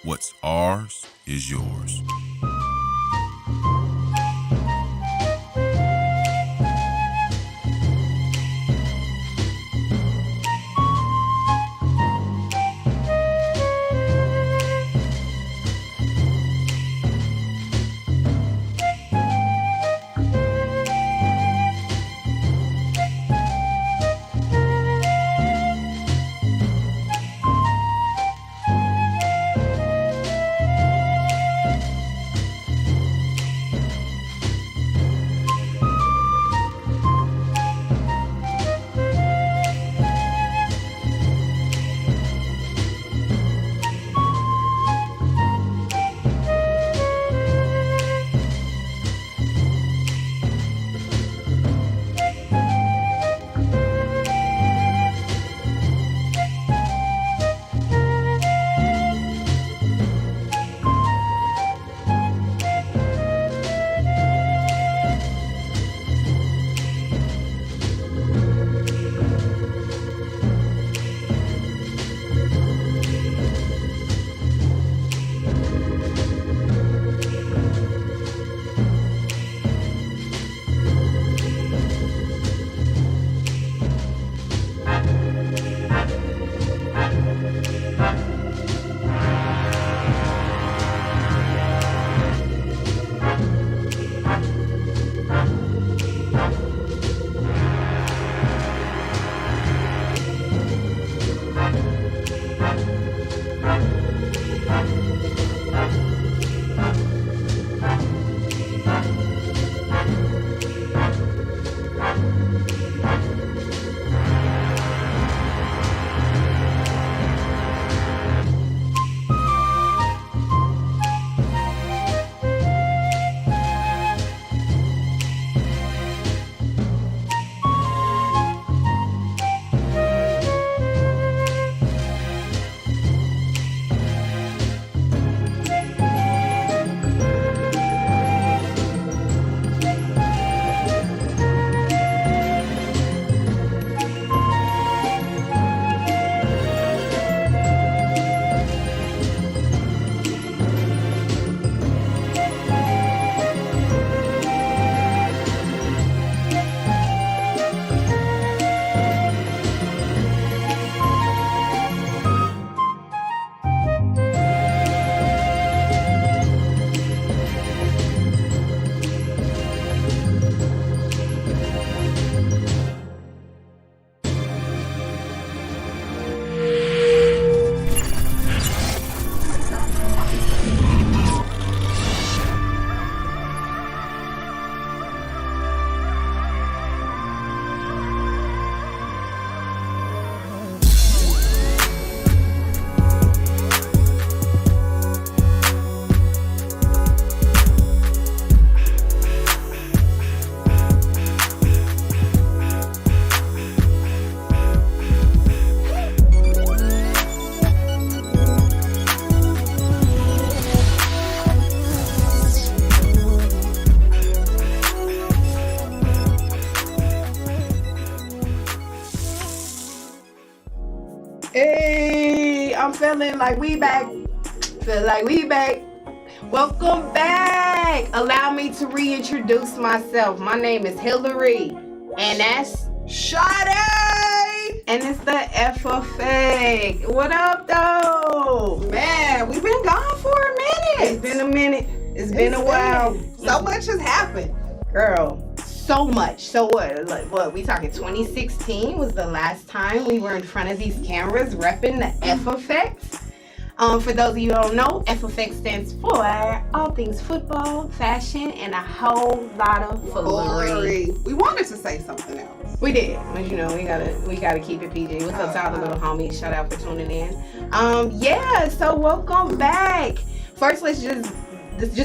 What's ours is yours. Hey, I'm feeling like we back. Feel like we back. Welcome back. Allow me to reintroduce myself. My name is HILARI, and that's SADE! and it's the F Effect. What up, though? Man, we've been gone for a minute. It's been a minute. It's been a while. So much has happened. Girl, so much. So what? Like, what? We talking 2016 was the last time we were in front of these cameras repping the F Effect. For those of you who don't know, F Effect stands for all things football, fashion, and a whole lot of foolery. We wanted to say something else. We did, but you know, we gotta keep it PG. What's up to all the little homies? Shout out for tuning in. Yeah, so welcome back. First, let's just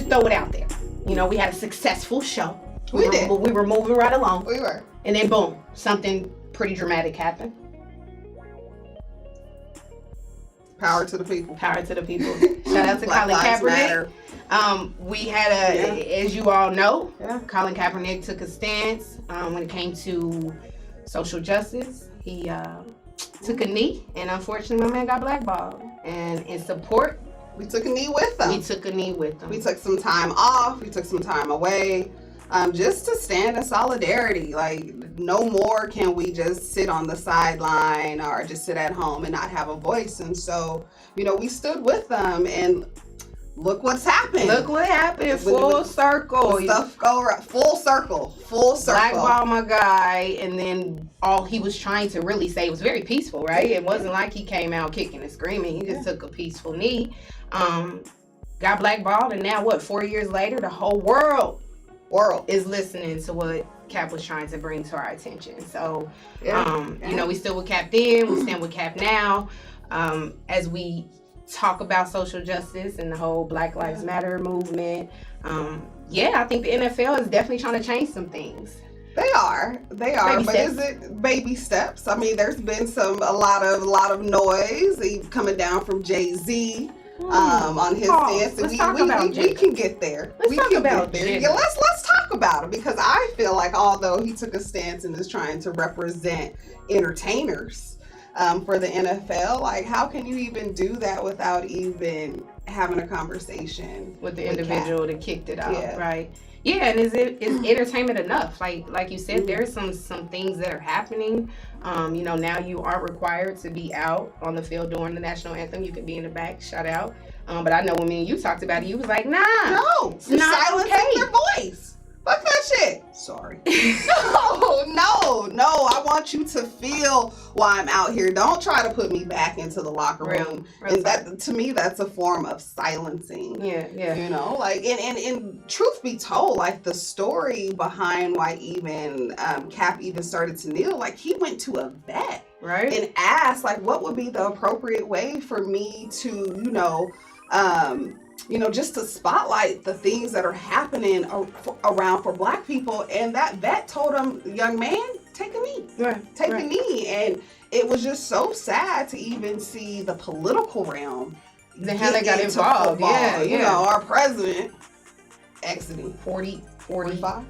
throw it out there. You know, we had a successful show. We did. We were moving right along. We were. And then boom, something pretty dramatic happened. Power to the people. Power to the people. Shout out to Colin Kaepernick. We had as you all know, Colin Kaepernick took a stance when it came to social justice. He took a knee, and unfortunately, my man got blackballed. And in support We took a knee with them. We took a knee with them. We took some time off. We took some time away. Just to stand in solidarity. Like, no more can we just sit on the sideline or just sit at home and not have a voice. And so, we stood with them, and look what's happened. Look what happened. Full circle. Stuff go right. Full circle. Blackball my guy, and then all he was trying to really say was very peaceful, right? It wasn't like he came out kicking and screaming. He just took a peaceful knee. Got blackballed, and now 4 years later, the whole world is listening to what Cap was trying to bring to our attention. So, we still with Cap then, we stand with Cap now. As we talk about social justice and the whole Black Lives Matter movement, I think the NFL is definitely trying to change some things. They are, but is it baby steps? I mean, there's been a lot of noise coming down from Jay-Z. On his stance, and we can get there. Let's talk about it. Yeah, let's talk about it, because I feel like although he took a stance and is trying to represent entertainers for the NFL, like, how can you even do that without even having a conversation with the individual that kicked it out, right? Yeah, and is entertainment enough? Like you said, there's some things that are happening. Now you aren't required to be out on the field during the national anthem. You can be in the back, shout out. But I know when me and you talked about it, you was like, nah. No, it's not silencing okay. their voice. Fuck that shit. Sorry. No. I want you to feel why I'm out here. Don't try to put me back into the locker room. And that, to me, that's a form of silencing. Yeah. And truth be told, like, the story behind why even Cap even started to kneel, like, he went to a vet. Right. And asked, like, what would be the appropriate way for me to, just to spotlight the things that are happening around for Black people. And that vet told him, young man, take a knee. Right. Take a knee. And it was just so sad to even see the political realm. How they got involved. Football. Yeah. Our president exiting 45. Trying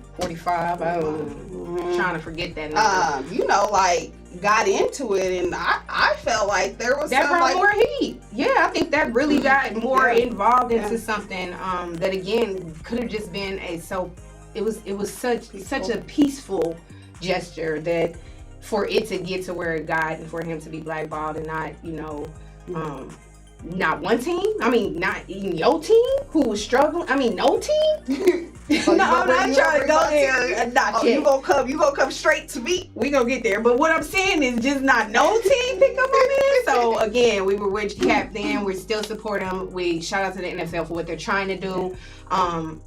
to forget that number. Got into it, and I felt like there was that brought more heat. Yeah, I think that really got more involved into something that again could have just been it was such a peaceful gesture that for it to get to where it got and for him to be blackballed and not not one team. I mean, not even your team who was struggling. I mean, no team. I'm not trying to go there. Not yet. You gonna come straight to me. We gonna get there. But what I'm saying is just not no team pick up on this. So again, we were with Cap then. We still support them. We shout out to the NFL for what they're trying to do.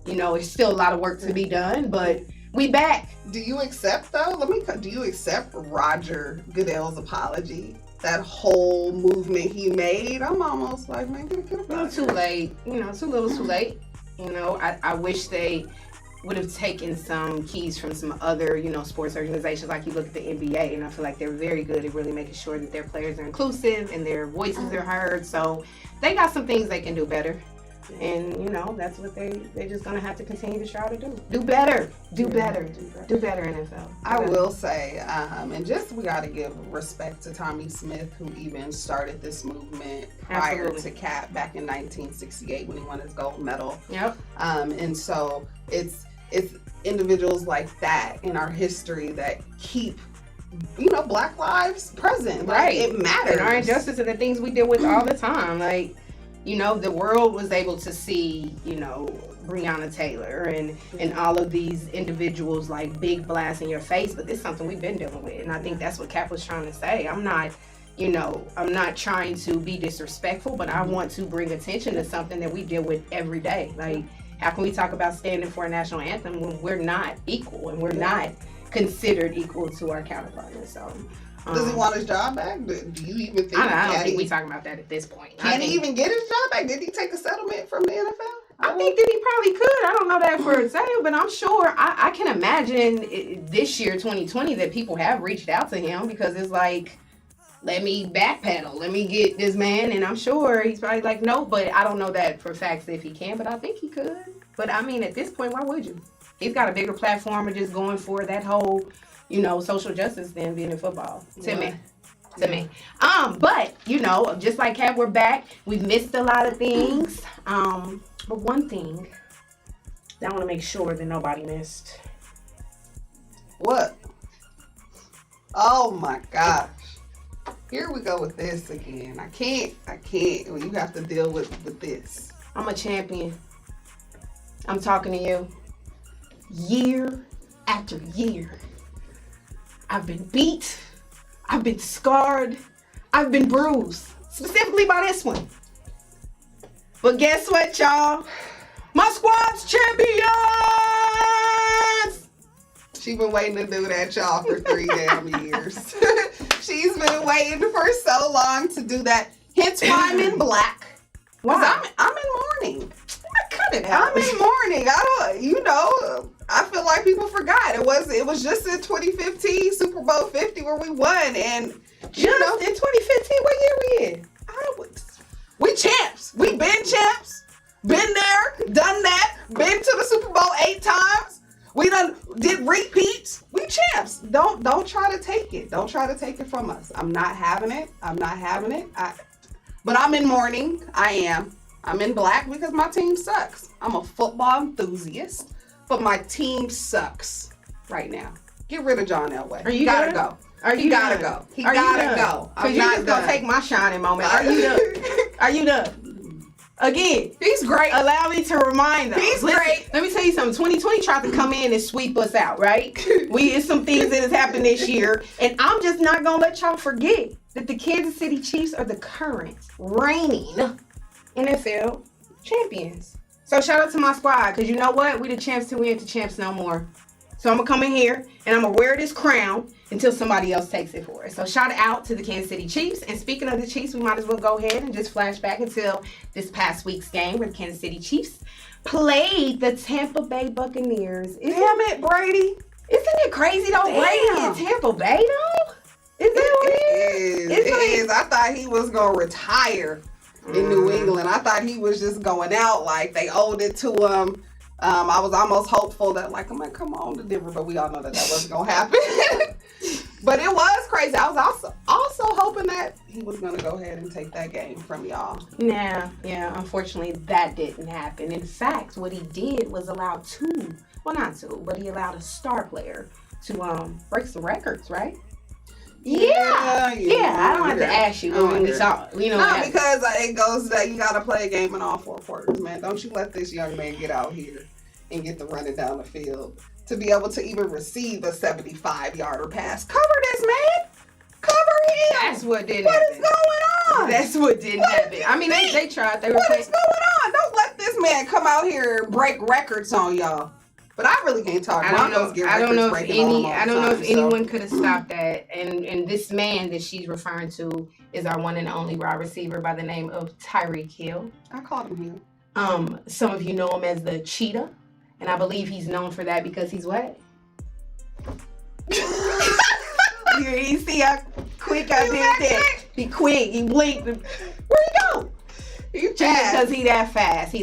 There's still a lot of work to be done, but we back. Do you accept do you accept Roger Goodell's apology? That whole movement he made, I'm almost like, man, get a little too late. It's a little too late. I wish they would have taken some keys from some other, sports organizations. Like you look at the NBA, and I feel like they're very good at really making sure that their players are inclusive and their voices are heard. So they got some things they can do better. And, that's what they're just going to have to continue to try to do. Do better, NFL. I will say, and just we got to give respect to Tommy Smith, who even started this movement prior to Cap back in 1968 when he won his gold medal. Yep. And so it's individuals like that in our history that keep Black lives present. Right. Like, it matters. And our injustice are the things we deal with all the time. Like, the world was able to see, Breonna Taylor and all of these individuals like big blast in your face, but this is something we've been dealing with. And I think that's what Cap was trying to say. I'm not trying to be disrespectful, but I want to bring attention to something that we deal with every day. Like, how can we talk about standing for a national anthem when we're not equal and we're not considered equal to our counterparts? So, does he want his job back? Do you even think? I don't think we're talking about that at this point. Can he even get his job back? Did he take a settlement from the NFL? I think that he probably could. I don't know that for example, but I'm sure I can imagine this year, 2020, that people have reached out to him because it's like, let me backpedal, let me get this man, and I'm sure he's probably like, no, but I don't know that for facts if he can, but I think he could. But I mean, at this point, why would you? He's got a bigger platform of just going for that whole, social justice than being in football. To me. to me. But you know, just like Kat, we're back. We've missed a lot of things. But one thing that I want to make sure that nobody missed. What? Oh my gosh. Here we go with this again. I can't. You have to deal with this. I'm a champion. I'm talking to you. Year after year, I've been beat. I've been scarred. I've been bruised. Specifically by this one. But guess what, y'all? My squad's champions! She's been waiting to do that, y'all, for 3 damn years. She's been waiting for so long to do that. Hence why I'm in black. Why? I'm in mourning. I cut it out. I'm in mourning. I feel like people forgot. It was just in 2015 Super Bowl 50 where we won, and in 2015, what year we in? We champs. We been champs. Been there, done that. Been to the Super Bowl 8 times. We did repeats. We champs. Don't try to take it. Don't try to take it from us. I'm not having it. But I'm in mourning. I am. I'm in black because my team sucks. I'm a football enthusiast, but my team sucks right now. Get rid of John Elway. Are you He gotta done? go. Are He you gotta done? go. He Are you gotta done? go. I'm Because you're not just going to done. take my shining moment. Are you done? Are you done? Again, He's great. allow me to remind them. He's Listen, great. Let me tell you something. 2020 tried to come in and sweep us out, right? It's some things that has happened this year. And I'm just not going to let y'all forget that the Kansas City Chiefs are the current reigning NFL champions. So shout out to my squad, because you know what? We the champs till we ain't the champs no more. So I'm going to come in here and I'm going to wear this crown until somebody else takes it for us. So shout out to the Kansas City Chiefs. And speaking of the Chiefs, we might as well go ahead and just flash back until this past week's game where the Kansas City Chiefs played the Tampa Bay Buccaneers. Damn it, Brady. Isn't it crazy though? Brady in Tampa Bay though? Is that what it is? It is. I thought he was going to retire in New England. I thought he was just going out like they owed it to him. I was almost hopeful that, like, I'm like, come on to Denver, but we all know that wasn't gonna happen. But it was crazy. I was also hoping that he was gonna go ahead and take that game from y'all. Yeah. Unfortunately, that didn't happen. In fact, what he did was allow he allowed a star player to break some records, right? Yeah. I don't have to ask you when we saw it. Because it goes that you gotta play a game in all 4 quarters, man. Don't you let this young man get out here and get the running down the field to be able to even receive a 75-yarder pass. Cover this man. Cover him. That's what didn't happen. What is going on? That's what didn't happen. I mean, they tried. They were What playing. is going on? Don't let this man come out here and break records on y'all. But I really can't talk. I don't know if anyone could have stopped that. And this man that she's referring to is our one and only wide receiver by the name of Tyreek Hill. I called him Hill. Some of you know him as the Cheetah, and I believe he's known for that because he's what? You see how quick I did that? He quick. He blinked. Where'd he go? Because he that fast.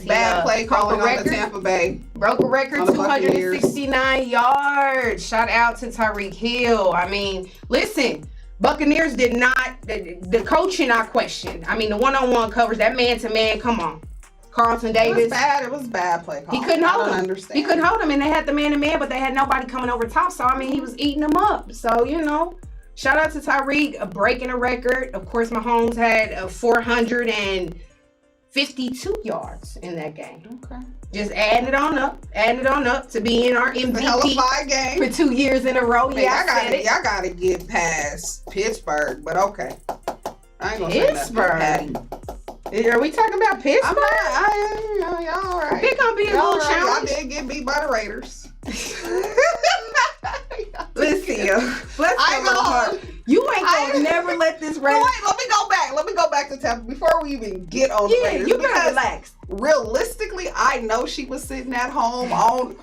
Bad play calling on the Tampa Bay. Broke a record, 269 yards. Shout out to Tyreek Hill. I mean, listen, Buccaneers did not, the coaching I questioned. I mean, the one-on-one coverage, that man-to-man, come on. Carlton Davis. It was bad play calling. He couldn't hold him. Understand. He couldn't hold him, and they had the man-to-man, but they had nobody coming over top. So, I mean, he was eating them up. So, shout out to Tyreek, breaking a record. Of course, Mahomes had 452 yards in that game. Okay. Just adding it on up to be in our MVP game for 2 years in a row. Hey, y'all gotta get past Pittsburgh, but okay. I ain't gonna Pittsburgh. say nothing. Are we talking about Pittsburgh? Y'all all right. Pick gonna be a little challenge. Y'all did get beat by the Raiders. Listen, you ain't gonna never let this Raiders. Wait, let me go back to Tampa before we even get on the Raiders. You better relax. Realistically, I know she was sitting at home on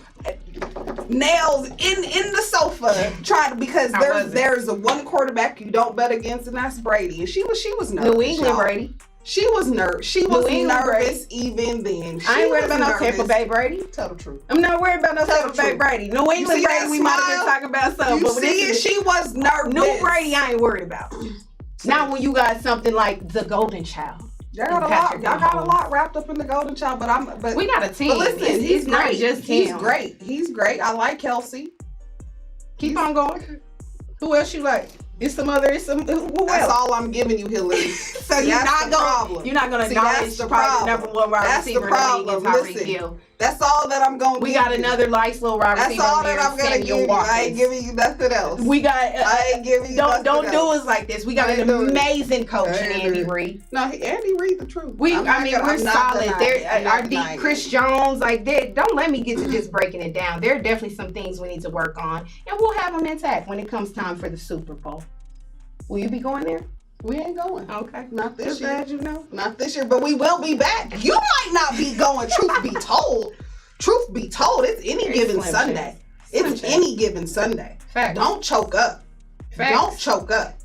nails in the sofa because there's a one quarterback you don't bet against, and that's Brady. And she was nervous. New England Brady. She was nervous. She was nervous even then. I ain't worried about no Tampa Bay Brady. Tell the truth. I'm not worried about no Tampa Bay Brady. New England Brady, we might have been talking about something. You see it? She was nervous. New Brady, I ain't worried about. Not when you got something like the Golden Child. Y'all got a lot wrapped up in the Golden Child, but we got a team. But listen, he's not great. Just he's him. great. He's great. I like Kelsey. Keep on going. Who else you like? Who That's else? all I'm giving you, Hillary. So you're not gonna acknowledge the probably the number one wide receiver in the league is Tyreek Hill. That's all that I'm going to give you. We got another nice little wide receiver. That's all that I'm going to give you. I ain't giving you nothing else. I ain't giving you nothing else. Don't do us like this. We got an amazing coach in Andy Reid. No, Andy Reid, the truth. We're solid. Our deep Chris Jones, don't let me get to just breaking it down. There are definitely some things we need to work on, and we'll have them intact when it comes time for the Super Bowl. Will you be going there? We ain't going. Okay. Not this year. Glad you know. Not this year, but we will be back. You might not be going, truth be told. Truth be told, it's any given Sunday. It's any given Sunday. Fact. Don't choke up. Facts. Don't choke up.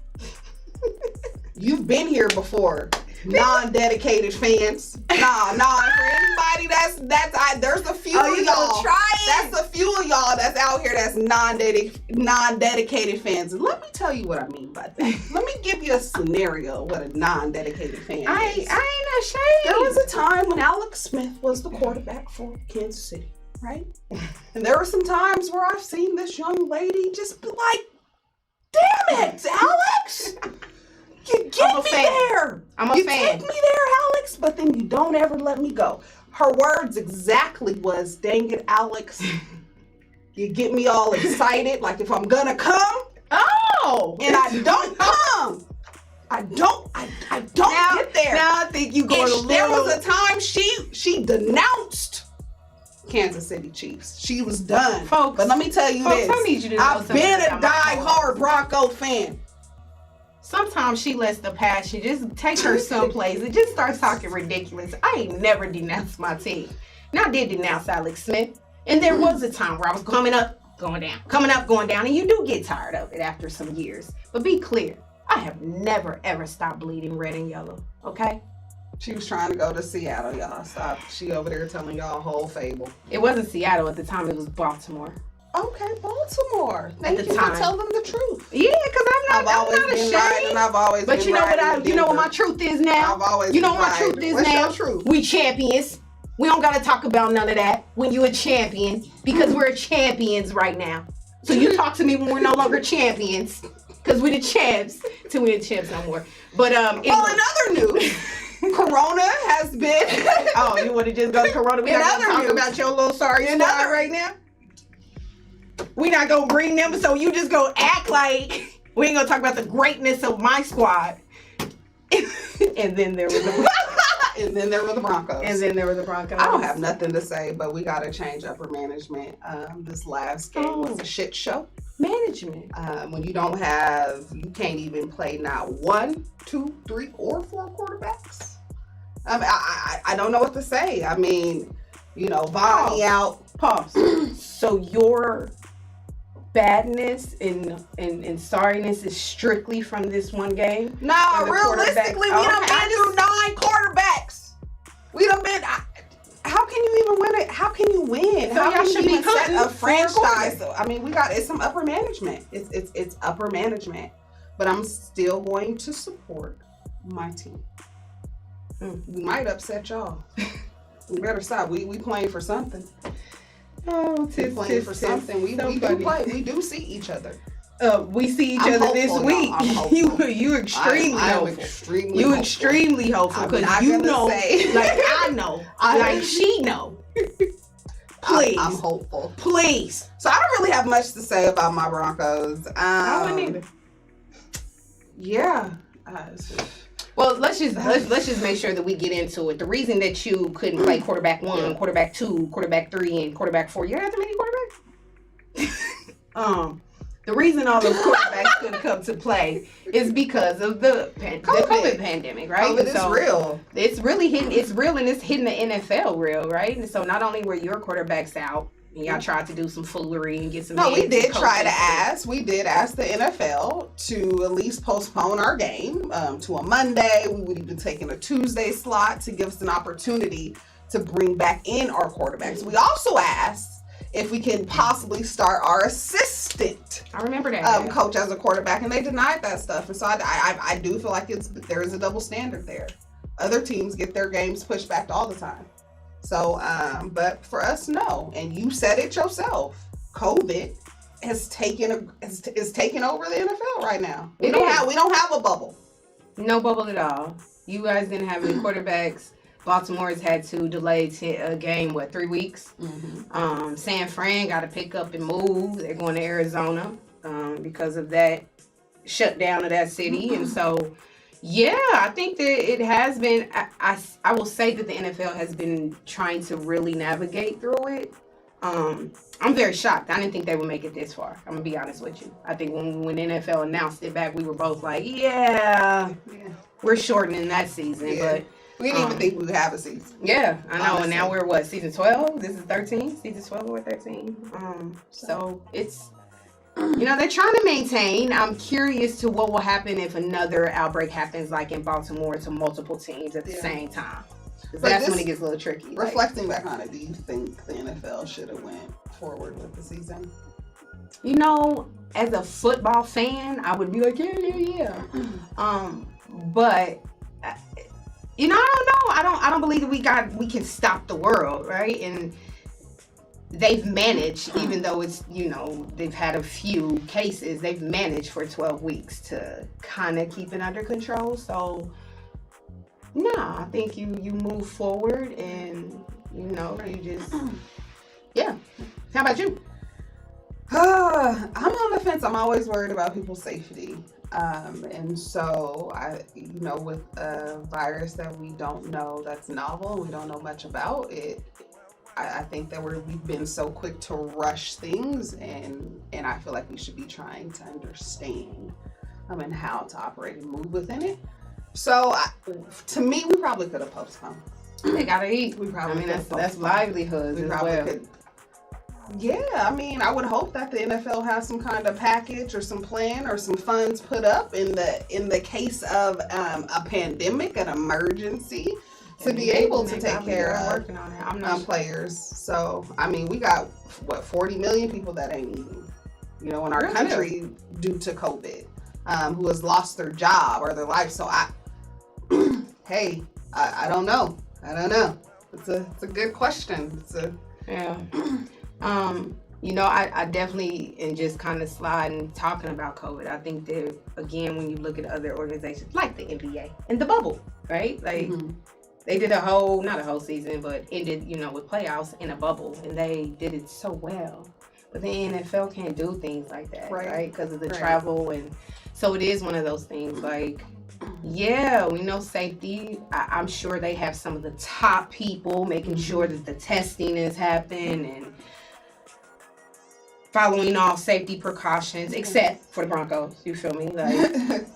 You've been here before. Non-dedicated fans. Nah. For anybody there's a few of y'all. That's a few of y'all that's out here that's non-dedicated fans. And let me tell you what I mean by that. Let me give you a scenario of what a non-dedicated fan is. I ain't not shady. There was a time when Alex Smith was the quarterback for Kansas City, right? And there were some times where I've seen this young lady just be like, damn it, Alex! You get me there. I'm a fan. You take me there, Alex, but then you don't ever let me go. Her words exactly was, dang it, Alex. You get me all excited, like if I'm gonna come. Oh! And I don't come. I don't get there. Now I think you going a little... There was a time she denounced Kansas City Chiefs. She was done. Folks, but let me tell you this. I need you to know I've been a die-hard Bronco fan. Sometimes she lets the passion just take her someplace and just starts talking ridiculous. I ain't never denounced my team. Now I did denounce Alex Smith. And there was a time where I was coming up, going down, coming up, going down. And you do get tired of it after some years. But be clear, I have never, ever stopped bleeding red and yellow. Okay? She was trying to go to Seattle, y'all. Stop. She over there telling y'all a whole fable. It wasn't Seattle at the time. It was Baltimore. Okay, Baltimore. Thank you for telling the truth. Yeah, because I'm not ashamed. Right, and I've always but been you know right what? You know what my truth is now. I've always. You know been what my right. truth is What's now. Your truth? We champions. We don't gotta talk about none of that when you a champion because we're champions right now. So you talk to me when we're no longer champions because we the champs till we the champs no more. But in other news. Corona has been. Oh, you want to just go to Corona? We not gonna talk about your little sorry squad right now. We not gonna bring them, so you just gonna act like we ain't gonna talk about the greatness of my squad. And then there was the and then there were the Broncos. And then there were the Broncos. I don't have nothing to say, but we gotta change upper management. This last game was a shit show. Management. When you can't even play not 1, 2, 3, or 4 quarterbacks. I don't know what to say. I mean, Vonnie out. Pause. So your badness and sorriness is strictly from this one game? No, realistically, we done been through 9 quarterbacks. We done been. How can you even win it? How can you win? So how y'all can should you be even set a franchise? So, I mean, it's some upper management. It's upper management. But I'm still going to support my team. We might upset y'all. We better stop. We playing for something. Oh, we playing for something. We do play. We do see each other. We see each other this week. You extremely hopeful. You extremely hopeful because you know, like I know, like she know. Please, I'm hopeful. Please. So I don't really have much to say about my Broncos. I wouldn't either. Yeah. Well, let's just make sure that we get into it. The reason that you couldn't play quarterback 1, quarterback 2, quarterback 3, and quarterback 4, you had that many quarterbacks? The reason all those quarterbacks couldn't come to play is because of the COVID pandemic, right? COVID is real. It's really hitting. It's real, and it's hitting the NFL real, right? And so not only were your quarterbacks out, And y'all tried to do some foolery and get some. No, we heads did and try to coaches. ask. We did ask the NFL to at least postpone our game to a Monday. We would even take in a Tuesday slot to give us an opportunity to bring back in our quarterbacks. We also asked if we can possibly start our assistant I remember that. coach as a quarterback, and they denied that stuff. And so I do feel like there is a double standard there. Other teams get their games pushed back all the time. So, but for us, no. And you said it yourself. COVID is taking over the NFL right now. We don't have a bubble. No bubble at all. You guys didn't have any quarterbacks. Baltimore's had to delay a game, 3 weeks? Mm-hmm. San Fran got to pick up and move. They're going to Arizona because of that shutdown of that city. And so, yeah, I think that it has been, I will say that the NFL has been trying to really navigate through it. I'm very shocked. I didn't think they would make it this far. I'm going to be honest with you. I think when NFL announced it back, we were both like, yeah. We're shortening that season. Yeah. But we didn't even think we would have a season. Yeah, I know. Honestly. And now we're season 12? This is 13? Season 12 or 13? So it's, they're trying to maintain. I'm curious to what will happen if another outbreak happens like in Baltimore to multiple teams at the same time. That's when it gets a little tricky. Reflecting back on it, do you think the NFL should have went forward with the season? As a football fan, I would be like, yeah. But I don't know. I don't believe that we can stop the world, right? And they've managed, even though it's, they've had a few cases, they've managed for 12 weeks to kind of keep it under control. So, no, I think you move forward and, you just, yeah. How about you? I'm on the fence. I'm always worried about people's safety. And so with a virus that we don't know, that's novel, we don't know much about it. I think that we've been so quick to rush things, and I feel like we should be trying to understand and how to operate and move within it. So to me, we probably could have postponed. They gotta eat. We probably that's livelihoods as well. Could. Yeah, I would hope that the NFL has some kind of package or some plan or some funds put up in the case of a pandemic, an emergency, to be able to take care of players. So, we got 40 million people that ain't eating, in our country due to COVID, who has lost their job or their life. So I don't know. It's a good question. I definitely, and just kind of sliding, talking about COVID, I think that, again, when you look at other organizations like the NBA and the bubble, right? Like, they did not a whole season, but ended, with playoffs in a bubble, and they did it so well. But the NFL can't do things like that, right? Because of the travel, and so it is one of those things, like, yeah, we know safety. I'm sure they have some of the top people making sure that the testing is happening and following all safety precautions, except for the Broncos. You feel me? Like,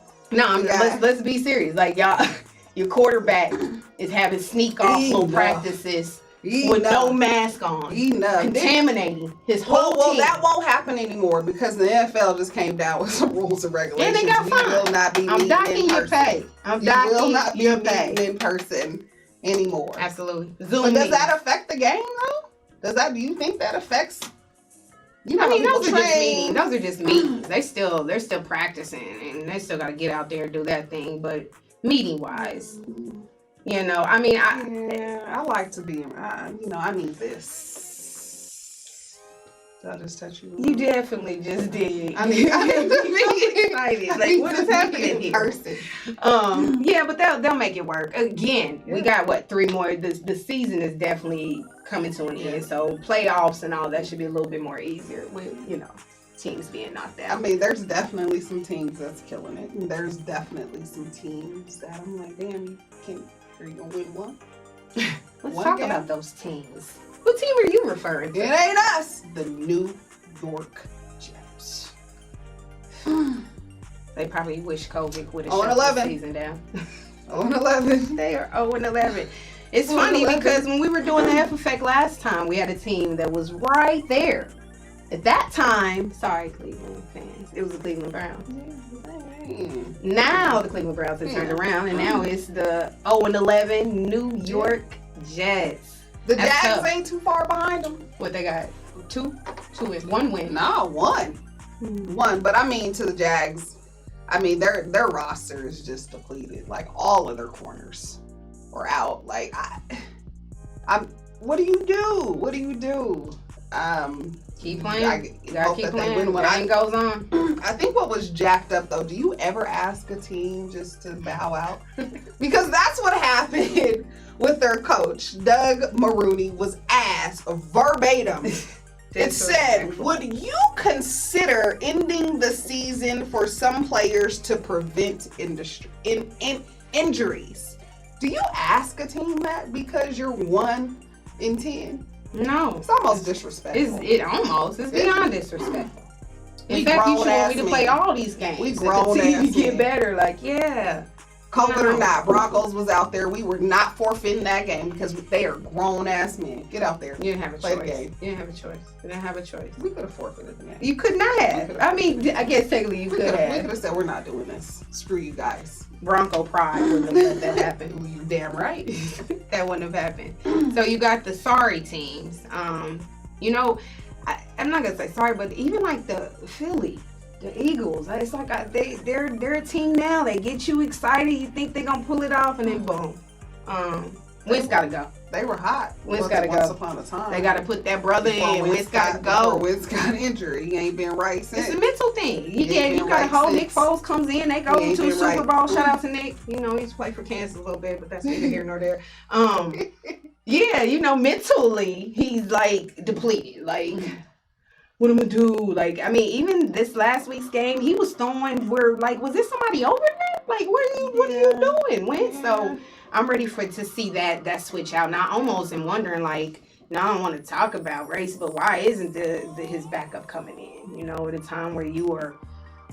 let's be serious. Like, y'all, your quarterback is having sneak off little practices with no mask on, contaminating his whole team. Well, that won't happen anymore because the NFL just came down with some rules and regulations. And they got fined. Will not be I'm docking your pay. Will not be meeting in person anymore. Absolutely. But does that affect the game though? Do you think that affects? Those are just meetings. They're still practicing, and they still got to get out there and do that thing. But meeting wise, I like to be. I need this. Did I just touch you? You definitely just did. I'm excited. Like, what is happening here? Person. But they'll make it work. Again, we got 3 more. The season is definitely coming to an end, so playoffs and all that should be a little bit more easier with teams being knocked out. There's definitely some teams that's killing it, and there's definitely some teams that I'm like, damn, are you gonna win one? Let's talk about those teams. What team are you referring to? It ain't us. The New York Jets. They probably wish COVID would have 0-11. shut the season down. 0-11. They are 0-11. It's funny because when we were doing the F Effect last time, we had a team that was right there. At that time, sorry, Cleveland fans, it was the Cleveland Browns. Now the Cleveland Browns have turned around, and now it's the 0-11 New York Jets. The Jags ain't too far behind them. What they got? Two wins. One win. No, one. One. But I mean, to the Jags, I mean their roster is just depleted. Like all of their corners are out. Like I'm. What do you do? What do you do? Keep playing. You gotta keep playing. When game goes on. I think what was jacked up though. Do you ever ask a team just to bow out? Because that's what happened with their coach. Doug Maroney was asked verbatim. It said, "Would you consider ending the season for some players to prevent injuries?" Do you ask a team that because you're 1-10? No. It's almost disrespectful. It's beyond disrespectful. In fact, you should want me to play all these games. We grown ass get better. Like, yeah. COVID or not, Broncos was out there. We were not forfeiting that game because they are grown ass men. Get out there. You didn't have a play choice. The game. You didn't have a choice. You didn't have a choice. We could have forfeited the game. You could not have. I mean, I guess technically you could have. We could have said, we're not doing this. Screw you guys. Bronco pride wouldn't have let that happen. You damn right. That wouldn't have happened. So you got the sorry teams. You know, I'm not gonna say sorry, but even like the Philly, the Eagles, it's like they're a team now. They get you excited. You think they're gonna pull it off, and then boom. Wentz gotta go. They were hot. Wentz gotta go. Once upon a time. They gotta put that brother in. Wentz gotta go. Wentz got injured. He ain't been right since. It's a mental thing. You got a whole Nick Foles comes in. They go to Super Bowl. Shout out to Nick. You know, he's played for Kansas a little bit, but that's neither here nor there. Yeah, you know, mentally he's like depleted. Like, what am I do? Like, I mean, even this last week's game, he was throwing where like, was there somebody over there? Like, what are you doing, Wentz? So I'm ready to see that switch out. Now, I almost am wondering, like, now I don't want to talk about race, but why isn't his backup coming in? You know, at a time where you are.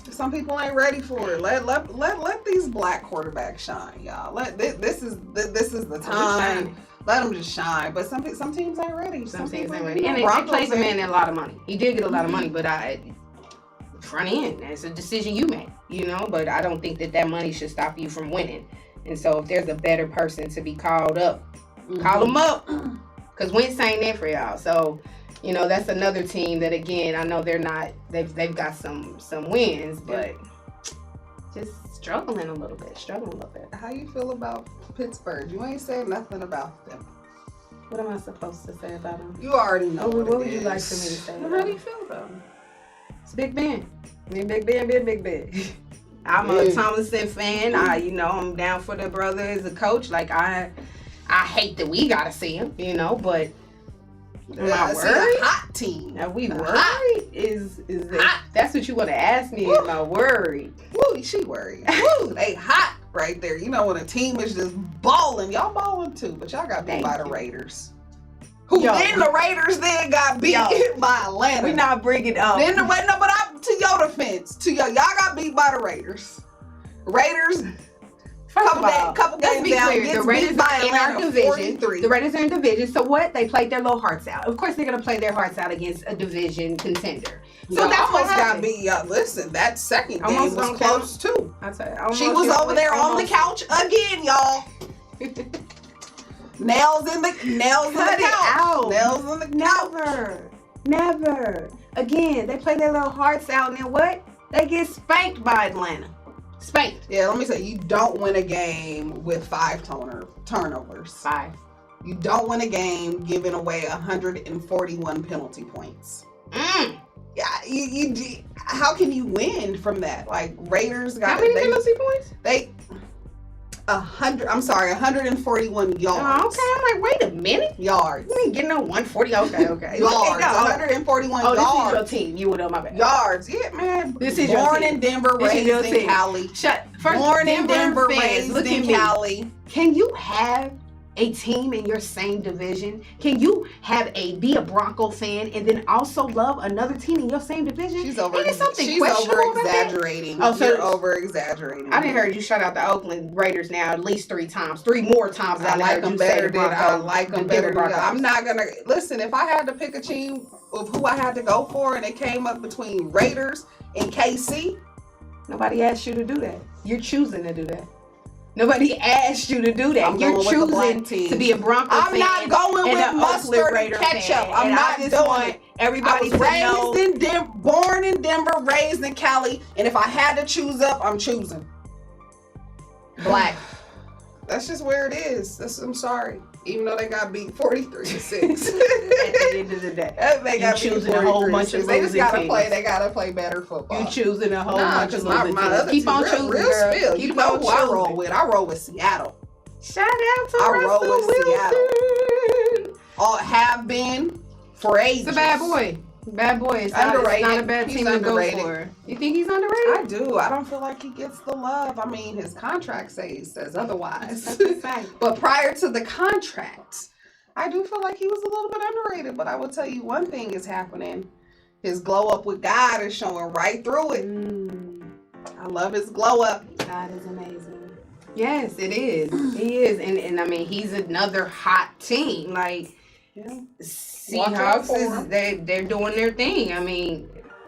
Some people ain't ready for it. Let these black quarterbacks shine, y'all. This is the time. Let them just shine. But some teams ain't ready. Some teams ain't ready. And they place a man a lot of money. He did get a lot of money, but front end, that's a decision you make, you know. But I don't think that money should stop you from winning. And so if there's a better person to be called up, call them up. Because Wentz ain't there for y'all. So, you know, that's another team that, again, I know they're not, they've got some wins, but just struggling a little bit. How you feel about Pittsburgh? You ain't said nothing about them. What am I supposed to say about them? You already know what would you like for me to say? How do you feel about them? It's Big Ben. Big Ben. I'm a Tomlinson fan. I'm down for the brother as a coach. Like, I hate that we gotta see him, you know, but am I worried? A hot team. Are we worried? Is that's what you want to ask me? Woo. Am I worried? Woo, she worried. Woo, they hot right there. You know, when a team is just balling, y'all balling too, but y'all got beat by the Raiders. Then the Raiders got beat by Atlanta. We're not bringing up. To your defense, y'all got beat by the Raiders. Couple games down. The Raiders are in our division. The Raiders are in division. So what? They played their little hearts out. Of course, they're gonna play their hearts out against a division contender. So that's almost got beat. Listen, that second game was close too. She was over there on the couch again, y'all. Nails in the couch. Nails in the couch. Never. Again, they play their little hearts out, and then what? They get spanked by Atlanta. Spanked. Yeah, let me say, you don't win a game with 5 turnovers. 5. You don't win a game giving away 141 penalty points. Yeah, you how can you win from that? Like, Raiders got how many penalty points? 141 yards. Oh, okay, I'm like, wait a minute. Yards. You ain't getting no 140. Okay. Yards. 141 yards. This is your team. You would know my bad. Yards. Yeah, man. This is your team. Born in Denver, raised in Cali. Born in Denver, raised in Cali. Can you have a team in your same division? Can you be a Bronco fan and then also love another team in your same division? She's over-exaggerating. Oh, so you're over-exaggerating. I didn't hear you shout out the Oakland Raiders now at least 3 more times. I like them better than I like them better than I'm not gonna listen. If I had to pick a team of who I had to go for, and it came up between Raiders and KC, nobody asked you to do that. You're choosing to do that. Nobody asked you to do that. You're choosing to be a Bronco fan. I'm not going with mustard and ketchup. I'm not doing it. Everybody born in Denver, raised in Cali, and if I had to choose up, I'm choosing black. That's just where it is. I'm sorry. Even though they got beat 43-6. At the end of the day, they got choosing a whole bunch of. They just gotta play. They gotta play better football. You choosing a whole bunch of losing teams. Keep on choosing, real spill. You know who I roll with? I roll with Seattle. Shout out to Russell Wilson. All have been for ages. It's a bad boy. Bad boy. It's underrated. Not a bad team to go for. You think he's underrated? I do. I don't feel like he gets the love. I mean, his contract says otherwise. But prior to the contract, I do feel like he was a little bit underrated. But I will tell you one thing is happening. His glow up with God is showing right through it. I love his glow up. God is amazing. Yes, it is. He is. And I mean, he's another hot team. Like, yeah. Seahawks they're doing their thing. I mean,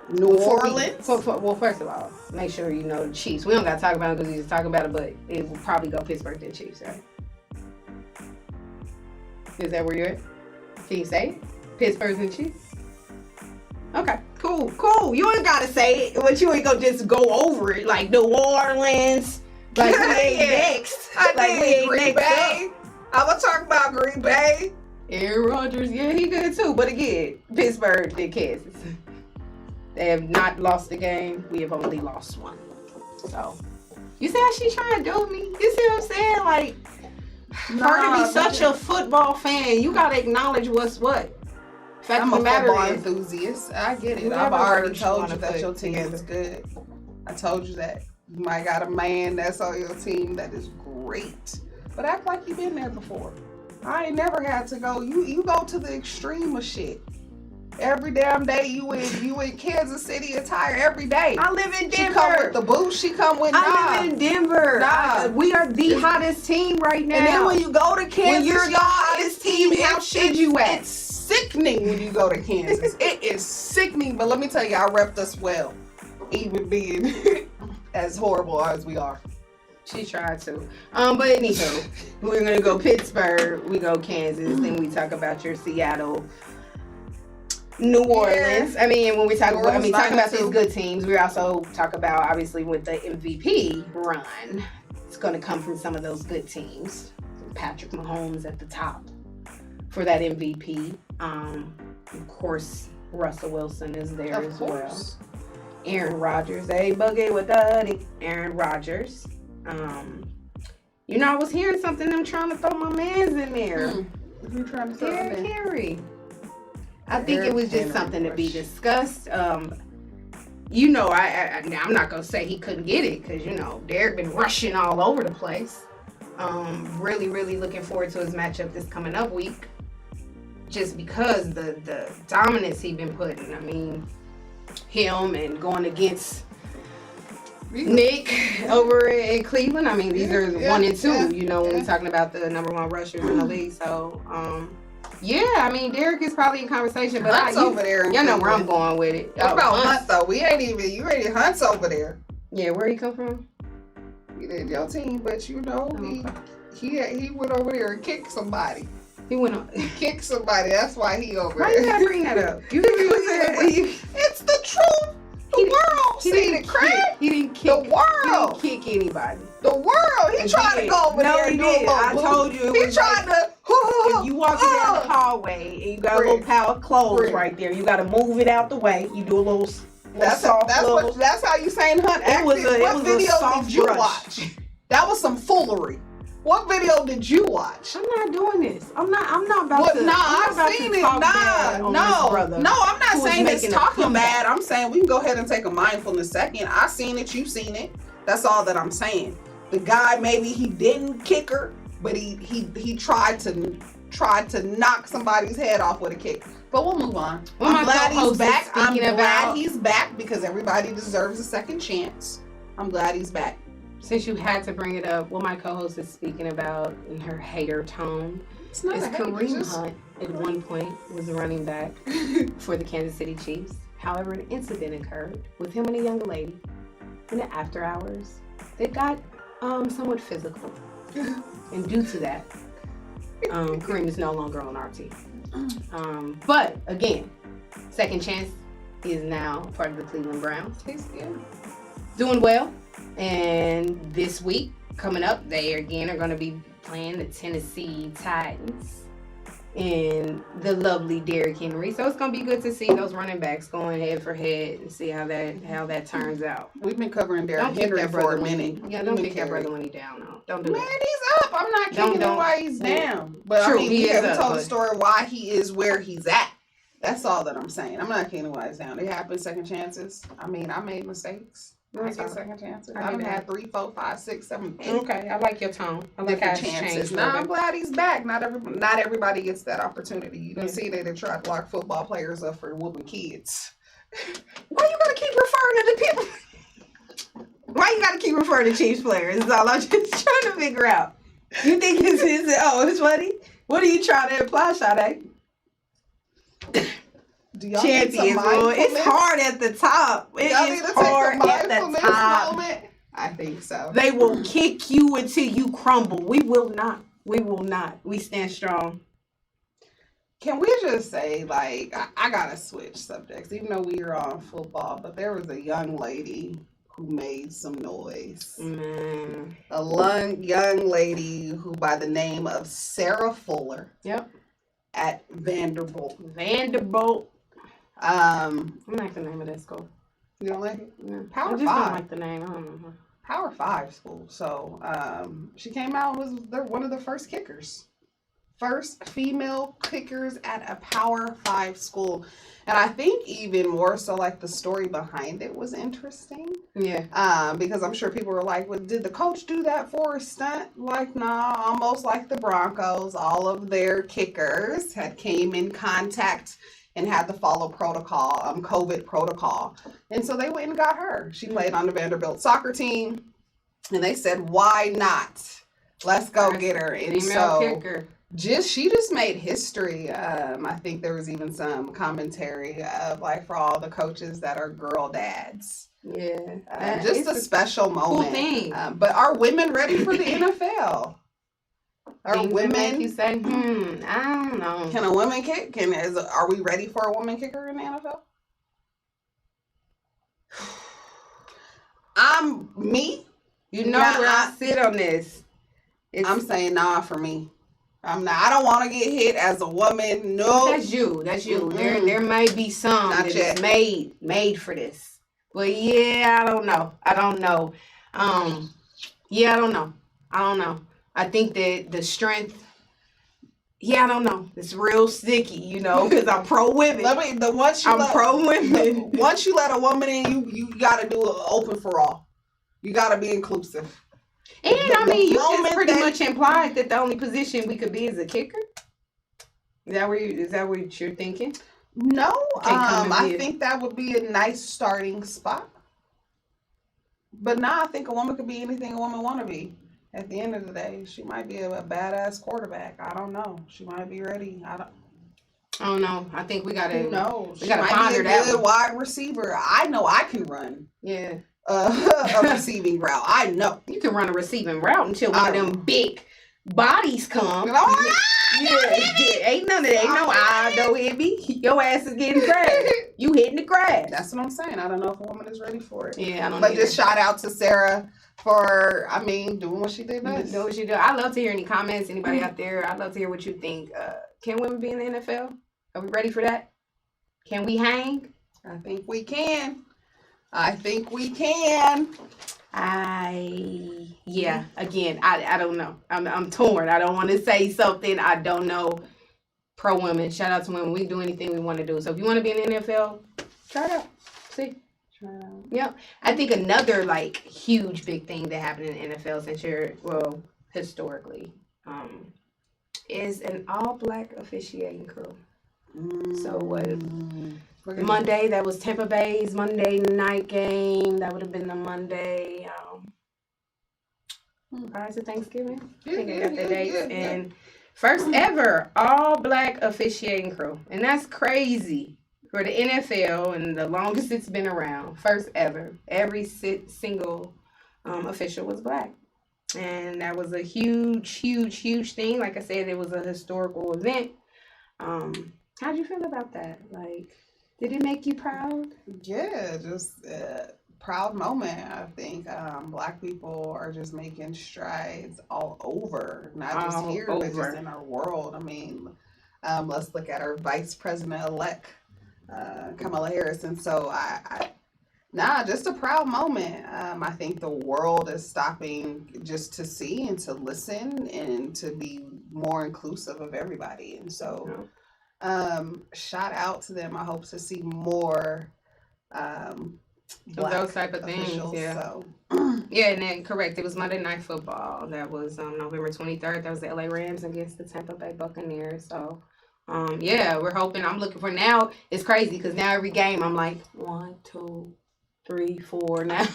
New Orleans. Well, first of all, make sure you know the Chiefs. We don't got to talk about it because we just talk about it, but it will probably go Pittsburgh then Chiefs, right? Is that where you're at? Can you say it? Pittsburgh and Chiefs? Okay, cool. You ain't got to say it, but you ain't going to just go over it like New Orleans. Like we ain't next. We ain't Green Bay. I'm going to talk about Green Bay. Aaron Rodgers, yeah, he good too. But again, Pittsburgh did Kansas. They have not lost the game. We have only lost one. So, you see how she trying to do me? You see what I'm saying? Like, her to be such a football fan, you got to acknowledge what's what. I'm a football enthusiast. I get it. I've already told you that your team is good. I told you that. You might got a man that's on your team that is great. But act like you've been there before. I ain't never had to go. You go to the extreme of shit. Every damn day you in Kansas City attire every day. I live in Denver. She come with the boots. She come with I live in Denver. We are the hottest team right now. And then when you go to Kansas, when you're the hottest team, how should you act? It's sickening when you go to Kansas. It is sickening. But let me tell you, I repped us well, even being as horrible as we are. She tried to. But anywho, we're gonna go Pittsburgh, we go Kansas, then we talk about your Seattle, New Orleans. Yeah. I mean, when we talk about talking about these good teams, we also talk about obviously with the MVP run. It's gonna come from some of those good teams. Patrick Mahomes at the top for that MVP. Of course, Russell Wilson is there as well. Aaron Rodgers, buggy with Aaron Rodgers. I was hearing something. I'm trying to throw my man's in there. Who trying to throw Derrick Henry. I think it was just something to be discussed. I'm not gonna say he couldn't get it because Derrick been rushing all over the place. Really, really looking forward to his matchup this coming up week. Just because the dominance he been putting. I mean, him and going against Nick over in Cleveland. I mean, these are 1 and 2, when we're talking about the number 1 rushers in the league. So, I mean, Derrick is probably in conversation, but Hunt's over there. Y'all know where I'm going with it. What about Hunt, though? You ain't Hunt's over there. Yeah, where he come from? He did your team, but he went over there and kicked somebody. He kicked somebody. That's why he over there. Why you gotta bring that up? It's the truth. The world seen it, Craig. He didn't kick. The world. He didn't kick anybody. The world. He tried to go over there and do a little I told you. He tried to. If you walking down the hallway and you got a little pile of clothes right there, you got to move it out the way. You do a little. That's how you saying Hunt acted. What video did you watch? That was some foolery. What video did you watch? I'm not doing this. I'm not about to. I've seen it. No, I'm not saying it's talking bad. I'm saying we can go ahead and take a mindfulness second. I seen it. You seen it. That's all that I'm saying. The guy, maybe he didn't kick her, but he tried to knock somebody's head off with a kick. But we'll move on. Well, I'm glad he's back. I'm about, glad he's back because everybody deserves a second chance. I'm glad he's back. Since you had to bring it up, what my co-host is speaking about in her hater tone is Kareem Hunt at one point was a running back for the Kansas City Chiefs. However, an incident occurred with him and a young lady in the after hours. They got somewhat physical. And due to that, Kareem is no longer on our team. But again, second chance is now part of the Cleveland Browns. He's Doing well. And this week, coming up, they again are going to be playing the Tennessee Titans and the lovely Derrick Henry. So it's going to be good to see those running backs going head for head and see how that turns out. We've been covering Derrick Henry for a minute. Don't pick that brother when he's down, though. Don't do that. Man, he's up. I'm not kicking him while he's down. But True, I mean, we haven't told the story why he is where he's at. That's all that I'm saying. I'm not kicking him while he's down. It happens, second chances. I mean, I made mistakes. I get second chances. I've had 3, 4, 5, 6, 7, 8. Okay, I like your tone. I like how it's changed. Now I'm glad he's back. Not everybody gets that opportunity. You don't see they try to lock football players up for whooping kids. Why you gotta keep referring to the people? Why you gotta keep referring to Chiefs players? Is all I'm just trying to figure out. You think it's funny? What are you trying to imply, Sade? Champions, boy. It's hard at the top. It is hard at the top. Moment? I think so. They will kick you until you crumble. We will not. We will not. We stand strong. Can we just say, like, I gotta switch subjects, even though we are on football, but there was a young lady who made some noise. Man. A young lady who by the name of Sarah Fuller. Yep. At Vanderbilt. I like the name of that school. You don't like it? Yeah. Power 5. I just don't like the name. I don't know. Power 5 school. So she came out was one of the first kickers. First female kickers at a Power 5 school. And I think even more so like the story behind it was interesting. Yeah. Because I'm sure people were like, well, did the coach do that for a stunt? Like, nah, almost like the Broncos. All of their kickers had came in contact and had to follow protocol, COVID protocol. And so they went and got her. She played on the Vanderbilt soccer team. And they said, why not? Let's go get her. And female kicker. She just made history. I think there was even some commentary of like for all the coaches that are girl dads. Yeah. Just a special moment. Cool thing. But are women ready for the NFL? Are women? You say, I don't know. Can a woman kick? Are we ready for a woman kicker in the NFL? You know where I sit on this. I'm saying nah for me. I don't want to get hit as a woman. No. That's you. Mm-hmm. There might be some that is made for this. But yeah, I don't know. I don't know. I think that the strength, I don't know. It's real sticky, because I'm pro women. Pro women. Once you let a woman in, you got to do an open for all. You got to be inclusive. And you just pretty much implied that the only position we could be is a kicker. Is that what you're thinking? No, I think that would be a nice starting spot. But now I think a woman could be anything a woman want to be. At the end of the day, she might be a badass quarterback. I don't know. She might be ready. I don't know. I think we gotta. Who knows? We gotta ponder that. Good wide receiver. I know I can run. Yeah. A receiving route. I know you can run a receiving route until one of them big bodies come. Ain't none of that. Ain't no don't hit me. Your ass is getting grass. You hitting the grass. That's what I'm saying. I don't know if a woman is ready for it. Yeah, I don't. But just shout out to Sarah for doing what she did best. Doing what she did. I love to hear any comments. Anybody out there? I'd love to hear what you think. Can women be in the NFL? Are we ready for that? Can we hang? I think we can. Again, I don't know. I'm torn. I don't want to say something I don't know. Pro women. Shout out to women. We can do anything we want to do. So if you want to be in the NFL, try it out. See? Try it out. Yep. I think another huge big thing that happened in the NFL since historically, is an all-black officiating crew. So We're gonna Monday, that was Tampa Bay's Monday night game. That would have been the Monday prior to Thanksgiving. I think I got the dates. And first ever all-black officiating crew. And that's crazy for the NFL and the longest it's been around. First ever. Every single official was black. And that was a huge, huge, huge thing. Like I said, it was a historical event. How'd you feel about that? Like, did it make you proud? Yeah, just proud moment. I think Black people are just making strides all over, not just All here, but over. just in our world. I mean, let's look at our Vice President-elect, Kamala Harris. And so just a proud moment. I think the world is stopping just to see and to listen and to be more inclusive of everybody. And so shout out to them. I hope to see more Black those type of officials. things. Yeah. So. Yeah, and then correct. It was Monday Night Football. That was November 23rd. That was the LA Rams against the Tampa Bay Buccaneers. So, yeah, we're hoping. I'm looking for now. It's crazy because now every game I'm like 1, 2, 3, 4. Now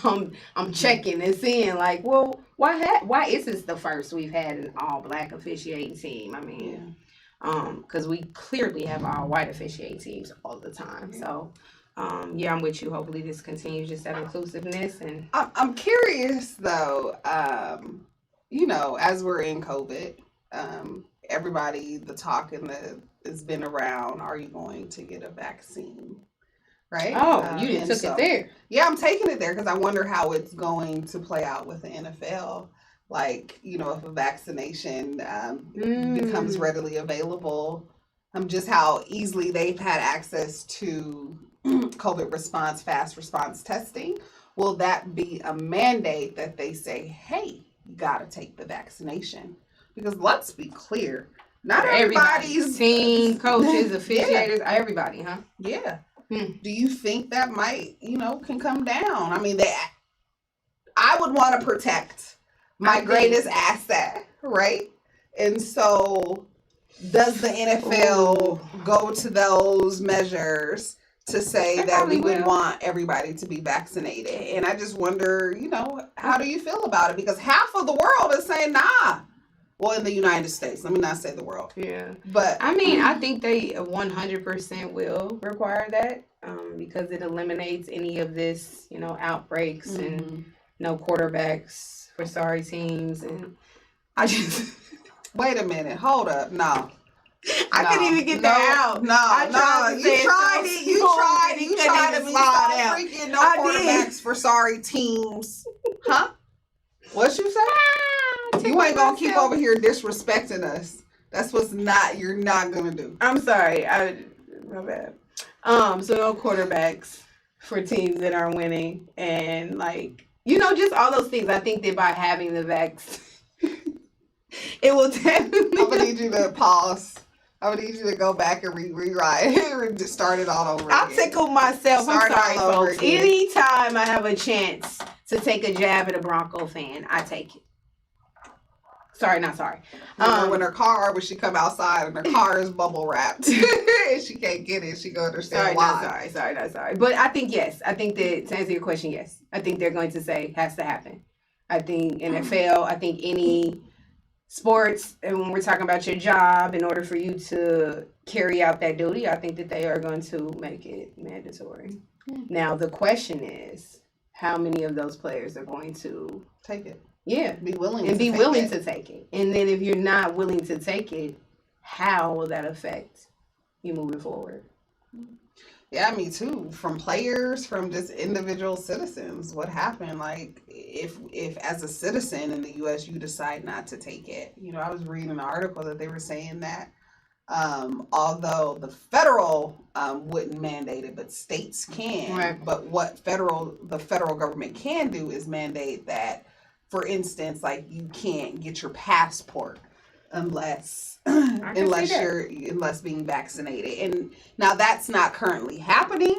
I'm checking and seeing like, well, why is this the first we've had an all black officiating team? I mean, because we clearly have all white officiating teams all the time. So. Yeah, I'm with you. Hopefully this continues just that inclusiveness. And I'm curious though, as we're in COVID, everybody, the talk has been around, are you going to get a vaccine? Right? You didn't took it there. Yeah, I'm taking it there because I wonder how it's going to play out with the NFL. Like, if a vaccination becomes readily available, just how easily they've had access to COVID fast response testing. Will that be a mandate that they say, hey, you got to take the vaccination? Because let's be clear, not everybody's team, coaches, officiators, everybody, huh? Yeah. Do you think that might, can come down? I mean, I would want to protect my greatest asset, right? And so does the NFL go to those measures to say that we would want everybody to be vaccinated? And I just wonder, how do you feel about it? Because half of the world is saying, nah. Well, in the United States, let me not say the world. Yeah. But I mean, I think they 100% will require that because it eliminates any of this, outbreaks and no quarterbacks for sorry teams. And I just... Wait a minute. Hold up. No. I couldn't even get that out. You tried it. You tried to be so freaking no quarterbacks for sorry teams. Huh? What you say? You ain't gonna keep over here disrespecting us. That's you're not gonna do. I'm sorry. My bad. So no quarterbacks for teams that are winning and just all those things. I think that by having the vax, it will definitely. I'm gonna need you to pause. I would need you to go back and rewrite and just start it all over again. I'll tickle myself. I'm sorry, folks. Anytime I have a chance to take a jab at a Bronco fan, I take it. Sorry, not sorry. When she come outside and her car is bubble wrapped and she can't get it, she go understand why. Sorry, not sorry. But I think yes. I think that to answer your question, yes. I think they're going to say has to happen. I think NFL. I think any sports, and when we're talking about your job, in order for you to carry out that duty, I think that they are going to make it mandatory. Now the question is, how many of those players are going to take it? Yeah, be willing to take it. And then if you're not willing to take it, how will that affect you moving forward? Yeah, me too. From players, from just individual citizens, what happened? Like, if as a citizen in the U.S. you decide not to take it, I was reading an article that they were saying that although the federal wouldn't mandate it, but states can. Right. But what the federal government can do is mandate that, for instance, like you can't get your passport unless being vaccinated. And now that's not currently happening,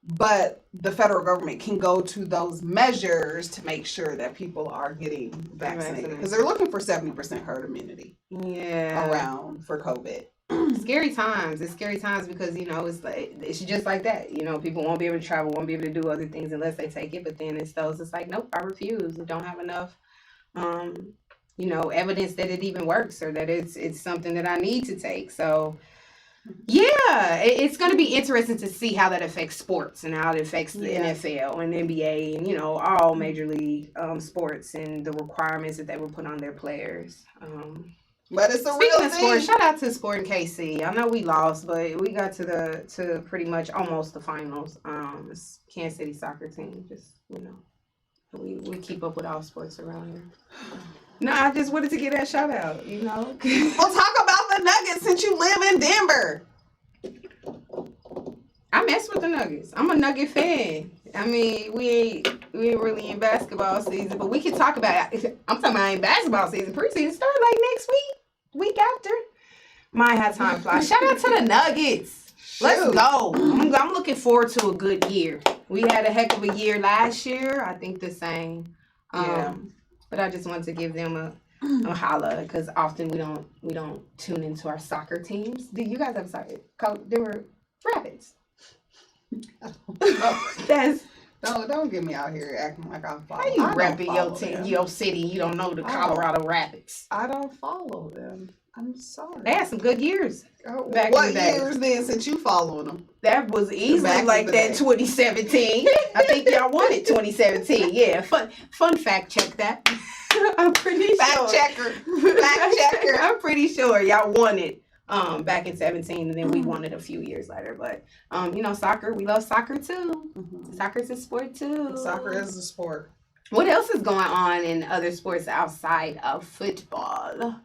but the federal government can go to those measures to make sure that people are getting vaccinated because they're looking for 70% herd immunity. Around for COVID. Scary times. It's scary times because, you know, it's like, it's just like that. You know, people won't be able to travel, won't be able to do other things unless they take it. But then it's those, it's like, nope, I refuse. We don't have enough, you know, evidence that it even works or that it's something that I need to take. So, yeah, it's going to be interesting to see how that affects sports and how it affects the NFL and NBA and, you know, all major league sports and the requirements that they will put on their players. But it's a real thing. Sport, shout out to Sport in KC. I know we lost, but we got to pretty much almost the finals. It's Kansas City soccer team. Just, you know, we keep up with all sports around here. No, I just wanted to get that shout out, you know. Well, talk about the Nuggets since you live in Denver. I mess with the Nuggets. I'm a Nugget fan. I mean, we ain't really in basketball season, but we can talk about it. I'm talking about in basketball season. Preseason start like next week after. My how time flies. Shout out to the Nuggets. Let's go. I'm looking forward to a good year. We had a heck of a year last year. I think the same. But I just wanted to give them a holla because often we don't tune into our soccer teams. Do you guys have soccer? They were Rapids. Don't get me out here acting like I'm following. How you repping your team, your city? You don't know the Colorado Rapids. I don't follow them. I'm sorry. They had some good years. Back what in the years then since you following them? That was easily like that 2017. I think y'all won it 2017. Yeah, fun fact check that. I'm pretty sure. Fact checker. I'm pretty sure y'all won it back in 17 and then we won it a few years later. But you know, soccer, we love soccer too. Soccer's a sport too. Soccer is a sport. What else is going on in other sports outside of football?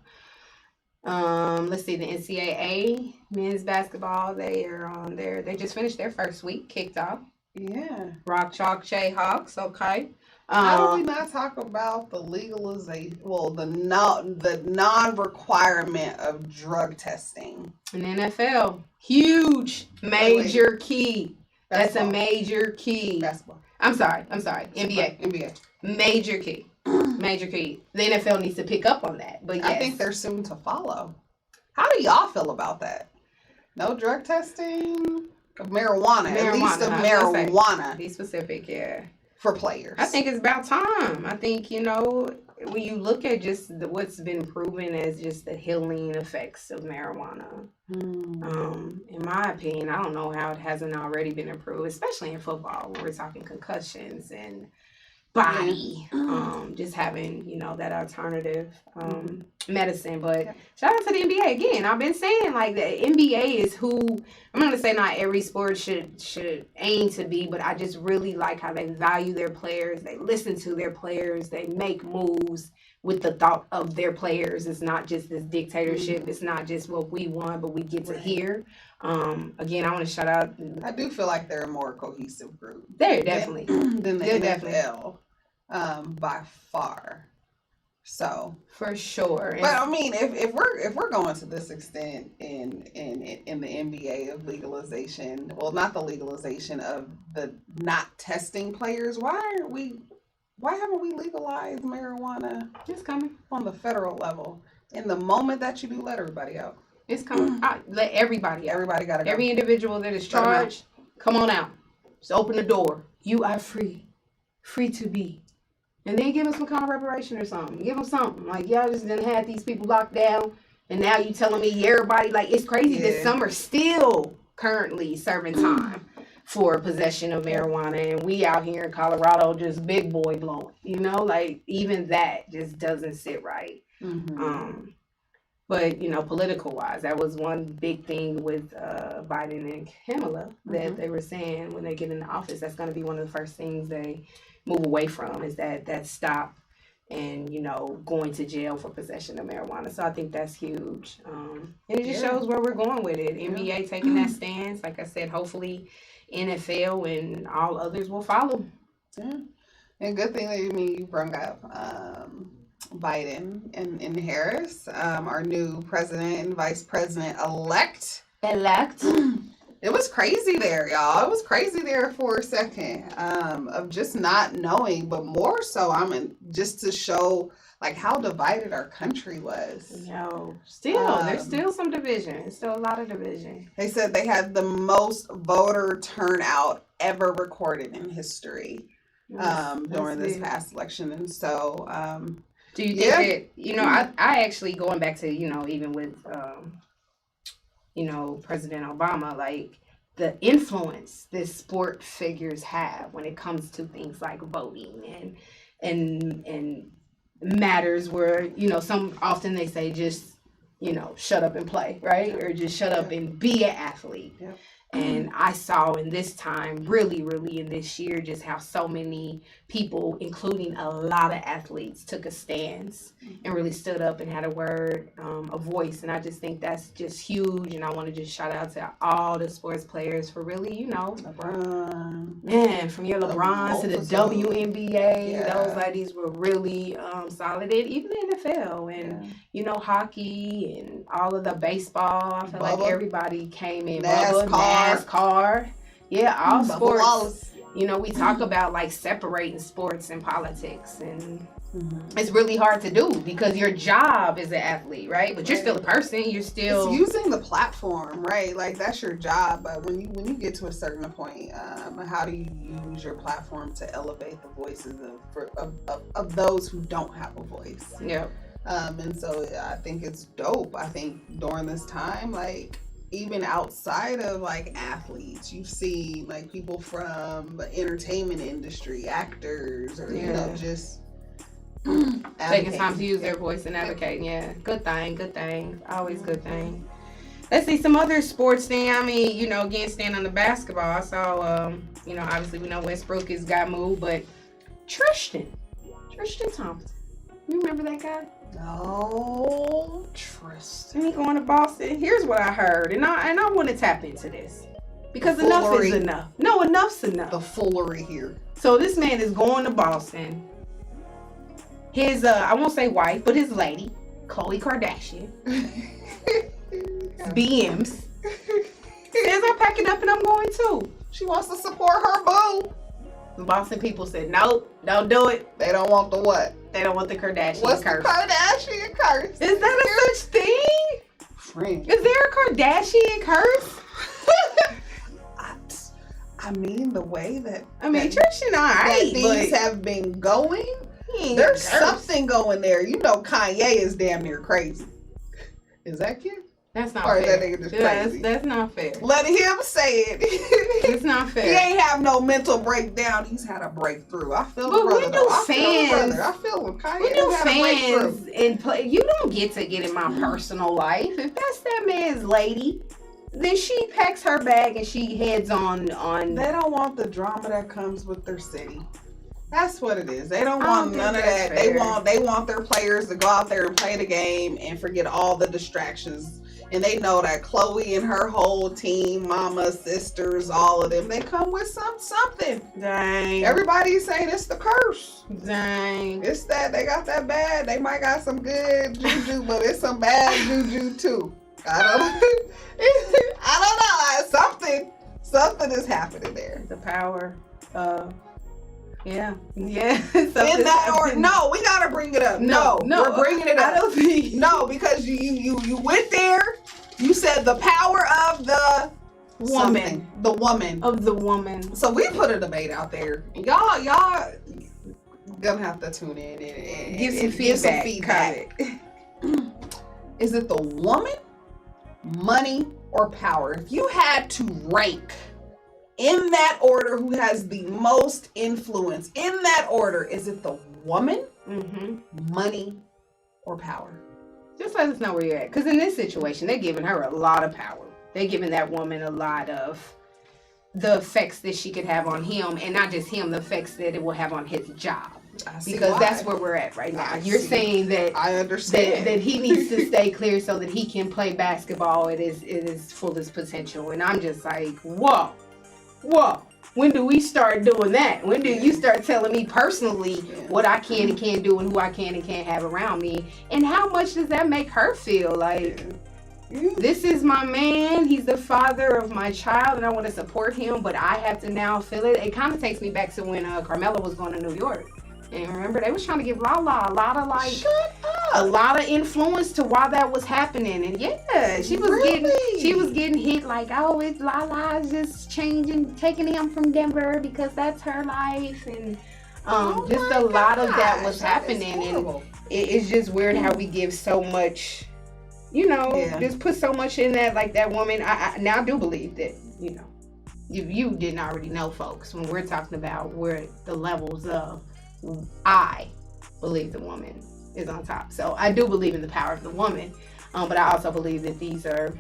Let's see, the NCAA men's basketball, they are on there. They just finished their first week, kicked off. Yeah. Rock Chalk Jayhawks, okay. How do we not talk about the legalization, well, the non-requirement of drug testing? In NFL, huge, major key. That's a major key. Basketball. I'm sorry. NBA. Major key. Major key. The NFL needs to pick up on that. But yes. I think they're soon to follow. How do y'all feel about that? No drug testing of marijuana. At least of marijuana. Be specific, yeah. For players. I think it's about time. I think, you know, when you look at just what's been proven as just the healing effects of marijuana, in my opinion, I don't know how it hasn't already been improved, especially in football when we're talking concussions and body, just having, you know, that alternative medicine. But shout out to the NBA again. I've been saying like the NBA is who, I'm going to say not every sport should aim to be, but I just really like how they value their players. They listen to their players. They make moves with the thought of their players. It's not just this dictatorship. It's not just what we want, but we get to hear. Again, I want to shout out. I do feel like they're a more cohesive group. They're definitely. Than the NFL. By far. So for sure. But I mean, if we're going to this extent in the NBA of legalization, well, not the legalization of the not testing players, why haven't we legalized marijuana? It's coming on the federal level. In the moment that you do, let everybody out. It's coming. Let everybody out. Everybody gotta go. Every individual that is charged, come on out. Just open the door. You are free to be. And then give them some kind of reparation or something. Give them something. Like, y'all just done had these people locked down. And now you telling me everybody, like, it's crazy that some are still currently serving time for possession of marijuana. And we out here in Colorado just big boy blowing. You know, like, even that just doesn't sit right. But, you know, political-wise, that was one big thing with Biden and Kamala that they were saying when they get into office. That's going to be one of the first things they move away from is that stop and, you know, going to jail for possession of marijuana. So I think that's huge. And it just shows where we're going with it. NBA taking that stance. Like I said, hopefully NFL and all others will follow. Yeah. And good thing that you brought up Biden and Harris, our new president and vice president elect. It was crazy there, y'all. It was crazy there for a second, of just not knowing, but more so, just to show like how divided our country was. No, still, there's still some division. It's still a lot of division. They said they had the most voter turnout ever recorded in history during this past election. And so, do you think that, I actually, going back to, even with, President Obama, like the influence that sport figures have when it comes to things like voting and matters where, some often they say just, shut up and play, right? Or just shut up and be an athlete. Yep. And I saw in this time, really, really in this year, just how so many people, including a lot of athletes, took a stance and really stood up and had a word, a voice. And I just think that's just huge. And I want to just shout out to all the sports players for really, LeBron. Man, from your LeBrons to the WNBA, those ladies were really solid. And even the NFL and, hockey and all of the baseball. I feel like everybody came in. NASCAR. Yeah, all sports. We talk about like separating sports and politics, and it's really hard to do because your job is an athlete, right? But you're still a person. You're still using the platform, right? Like that's your job. But when you get to a certain point, how do you use your platform to elevate the voices of those who don't have a voice? Yep. And so I think it's dope. I think during this time, like even outside of like athletes, you see like people from the entertainment industry, actors, or just taking time to use their voice and advocating. Yeah, good thing. Always good thing. Let's see some other sports thing. I mean, again, staying on the basketball. I saw, obviously we know Westbrook has got moved, but Tristan Thompson. You remember that guy? No, Tristan. He going to Boston. Here's what I heard, and I want to tap into this because enough is enough. No, enough's enough. The foolery here. So this man is going to Boston. His I won't say wife, but his lady, Khloe Kardashian, BMs, says I'm packing up and I'm going too. She wants to support her boo. The Boston people said, nope, don't do it. They don't want the what? They don't want the Kardashian What's curse. The Kardashian curse? Is that a such thing? Friend. Is there a Kardashian curse? I mean, the way that Tristan, alright, things have been going, there's something going there. Kanye is damn near crazy. Is that cute? That's not fair. Or that nigga just crazy? That's not fair. Let him say it. It's not fair. He ain't have no mental breakdown. He's had a breakthrough. I feel but the brother. We do fans. I feel him. Kanye we do had fans and play. You don't get to get in my personal life. If that's that man's lady, then she packs her bag and she heads on. They don't want the drama that comes with their city. That's what it is. They don't want none of that. Fair. They want their players to go out there and play the game and forget all the distractions. And they know that Khloe and her whole team, mama, sisters, all of them, they come with something. Dang. Everybody's saying it's the curse. Dang. It's that they got that bad. They might got some good juju, but it's some bad juju too. I don't know. Something is happening there. The power of. Yeah. In that order. No, we gotta bring it up. No, we're bringing it up. I don't think. No, because you went there. You said the power of the woman. The woman. Of the woman. So we put a debate out there. Y'all gonna have to tune in and give some feedback. Is it the woman, money, or power? If you had to rank in that order who has the most influence, in that order, is it the woman, money, or power? Just let us know where you're at. Because in this situation, they're giving her a lot of power. They're giving that woman a lot of the effects that she could have on him. And not just him, the effects that it will have on his job. Because that's where we're at right now. You're saying that I understand that he needs to stay clear so that he can play basketball at his fullest potential. And I'm just like, whoa. When do we start doing that? When do you start telling me personally what I can and can't do and who I can and can't have around me? And how much does that make her feel? Like, This is my man. He's the father of my child, and I want to support him. But I have to now feel it. It kind of takes me back to when Carmela was going to New York. And remember, they was trying to give Lala a lot of a lot of influence to why that was happening. And yeah, she was getting hit like, oh, it's Lala's just changing, taking him from Denver because that's her life, and just a lot of that was happening. And it's just weird how we give so much, just put so much in that. Like that woman, I now do believe that, if you didn't already know, folks, when we're talking about where the levels of, I believe the woman is on top. So I do believe in the power of the woman, but I also believe that these are,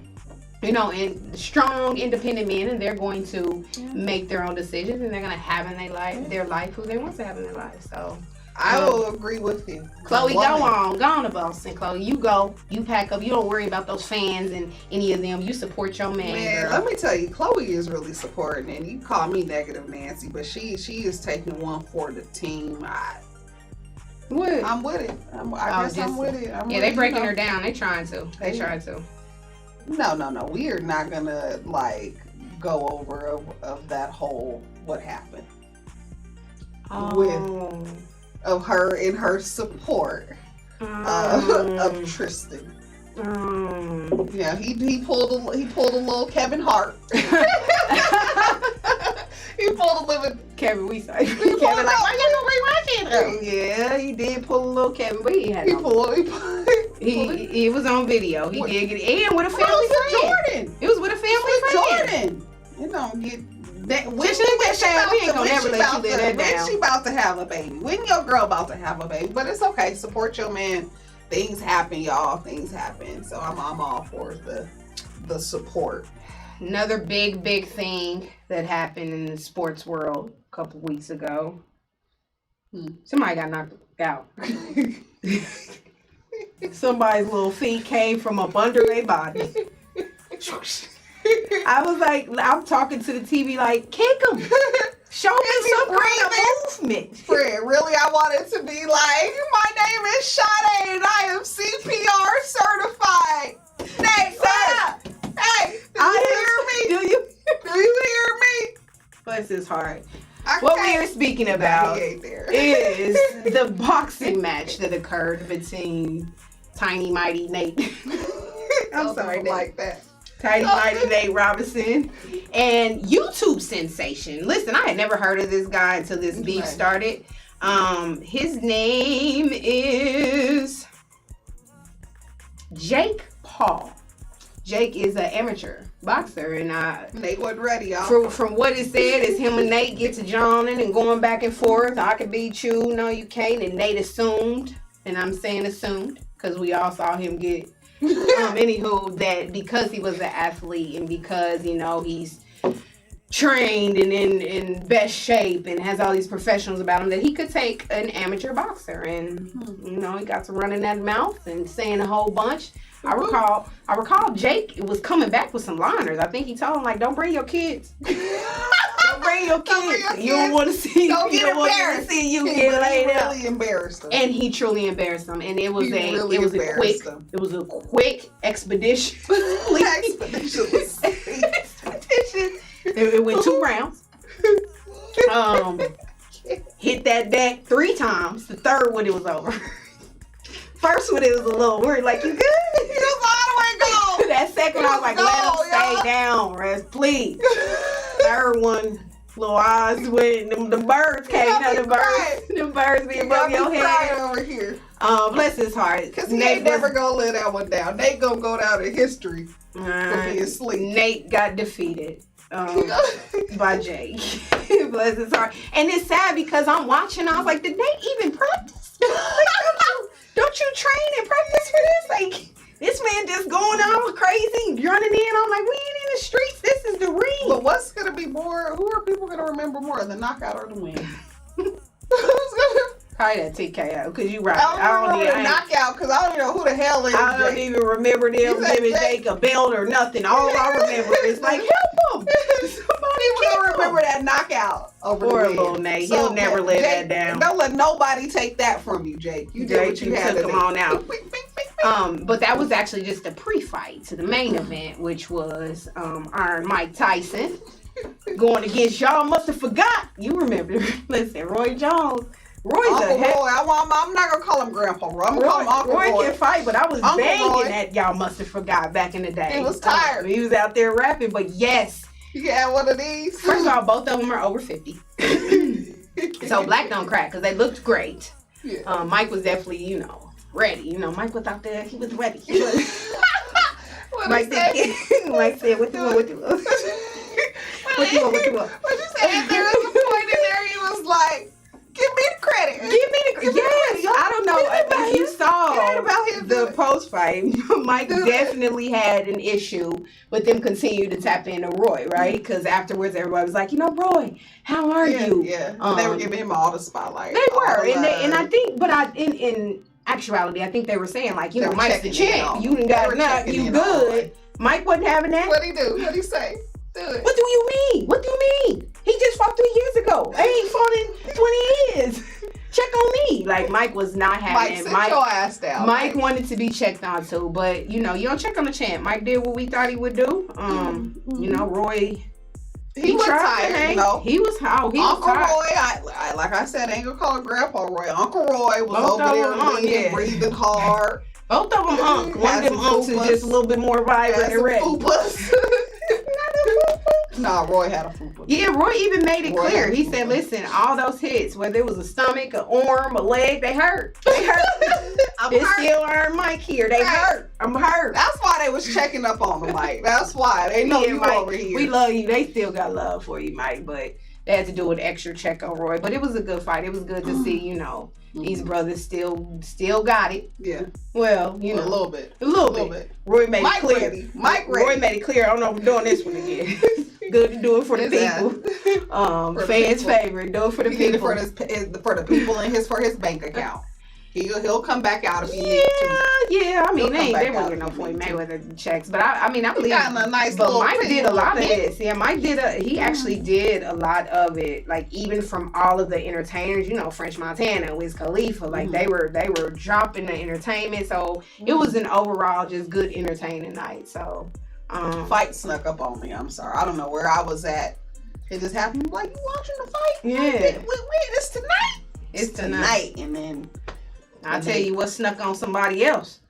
strong, independent men, and they're going to make their own decisions, and they're going to have in their life who they want to have in their life. So I will agree with you. Chloe, go on to Boston. Chloe, you go, you pack up. You don't worry about those fans and any of them. You support your man, girl. Let me tell you, Chloe is really supporting, and you call me negative Nancy, but she is taking one for the team. I'm with it. I guess I'm with it. They breaking her down. They trying to. No. We are not gonna go over of that whole what happened of her in her support of Tristan. Yeah, he pulled a little Kevin Hart. He pulled a little Kevin. We say Kevin like, why you gonna rewatch it? Yeah, he did pull a little Kevin, but he had he was on video. He did get it, and with a family friend. It was with a family friend. Jordan. You don't get that. We ain't gonna never let you live that down. When she about to have a baby? When your girl about to have a baby? But it's okay. Support your man. Things happen, y'all. Things happen. So I'm all for the support. Another big thing that happened in the sports world a couple weeks ago. Somebody got knocked out. Somebody's little feet came from up under their body. I was like, I'm talking to the TV like, kick him. Show me some kind of movement. Fred, really, I wanted to be like, my name is Sade and I am CPR certified. Nate, hey, do you hear me? Bless his heart. What we are speaking about is the boxing match that occurred between Tiny Mighty Nate. I'm sorry, Nate. Like that. Tiny Mighty Nate Robinson and YouTube sensation. Listen, I had never heard of this guy until this beef started. His name is Jake Paul. Jake is an amateur boxer, and Nate wasn't ready, y'all. From what it said, is him and Nate get to joning and going back and forth. I can beat you, no you can't. And Nate assumed, and I'm saying assumed, because we all saw him get anywho, that because he was an athlete and because, he's trained and in best shape and has all these professionals about him, that he could take an amateur boxer. And, he got to running that mouth and saying a whole bunch. I recall Jake was coming back with some liners. I think he told him, like, don't bring your kids. Don't bring your kids. You don't want to see you get laid out. Really embarrassed him. And he truly embarrassed them. And it was a quick expedition. It went 2 rounds. Hit that deck 3 times. The third one, it was over. First one, it was a little weird, like, you good? He was all the way gone. That second one, I was like, let him stay down, rest, please. Third one, little eyes went, the birds came, the birds be above your head. Over here. Bless his heart. Because he ain't never gonna let that one down. Nate gonna go down in history for being asleep. Nate got defeated by Jake. Bless his heart. And it's sad because I'm watching, I was like, did Nate even practice? Don't you train and practice for this? Like, this man just going all crazy, running in. I'm like, we ain't in the streets. This is the ring. But what's going to be more, who are people going to remember more, the knockout or the win? Probably that TKO, because you right. I don't remember the knockout, because I don't know who the hell is I don't even remember them giving Jake a belt or nothing. All I remember is like, help him. Somebody will remember that knockout over Poor little Nate. He'll never live that down. Don't let nobody take that from you, Jake. You did what you had to do. Took him on out. But that was actually just a pre-fight to the main event, which was Iron Mike Tyson going against, y'all must have forgot. You remember? Listen, Roy Jones. Roy's Uncle Roy. I'm not gonna call him Grandpa Roy. I'm gonna call him Uncle Roy. Roy can fight, but I was Uncle banging Roy. that y'all must have forgot back in the day. He was tired. He was out there rapping, but yes. You had one of these. First of all, both of them are over 50. So black don't crack because they looked great. Yeah. Mike was definitely, ready. Mike was out there. He was ready. Mike said, "What you want? What you want? What you want? What you want?" But you said there was a point in there he was like, "Give me the credit. Give me the credit." Yes, I don't know if you saw the post fight. Mike definitely had an issue with them continue to tap into Roy, right? Because afterwards, everybody was like, "Roy, how are you?" Yeah, they were giving him all the spotlight. They were, and I think, but in actuality, I think they were saying like, Mike's the champ. You done got enough. You good. Mike wasn't having that. What'd he do? What'd he say? Do it. What do you mean? What do you mean? He just fought 3 years ago. I ain't fought in 20 years. Check on me. Like, Mike was not having it. Mike, sit your ass down. Mike wanted to be checked on too, but you don't check on the champ. Mike did what we thought he would do. Roy. He was tired. He was Uncle tired. Roy, I like I said, I ain't gonna call him Grandpa Roy. Uncle Roy was over there leaning, breathing hard. Both of them unk. One of them unks is just a little bit more vibrant and ready. Nah, Roy had a fupa. Yeah, Roy even made it clear. He said, "Listen, all those hits, whether it was a stomach, an arm, a leg, they hurt. They hurt. It's still Iron Mike here. They hurt. I'm hurt." That's why they was checking up on him, Mike. That's why they know you Mike, over here. We love you. They still got love for you, Mike, but they had to do an extra check on Roy. But it was a good fight. It was good to see, these brothers still got it. Yeah. Well, a little bit. A little bit. Roy made it clear. Roy made it clear. I don't know if we're doing this one again. Good to do it for the people. Fans' favorite. Do it for the people. For the people and for his bank account. He'll come back out if he needs to. Yeah. I mean, they weren't getting no Floyd Mayweather checks, but I believe. Got a nice but little Mike thing, did a lot of thing. this. Yeah, Mike he actually did a lot of it. Like even from all of the entertainers, French Montana, Wiz Khalifa, like they were dropping the entertainment. So it was an overall just good entertaining night. So fight snuck up on me. I'm sorry. I don't know where I was at. It just happened. Like, you watching the fight? Yeah. Wait, it's tonight. It's tonight. And then I'll tell you what snuck on somebody else.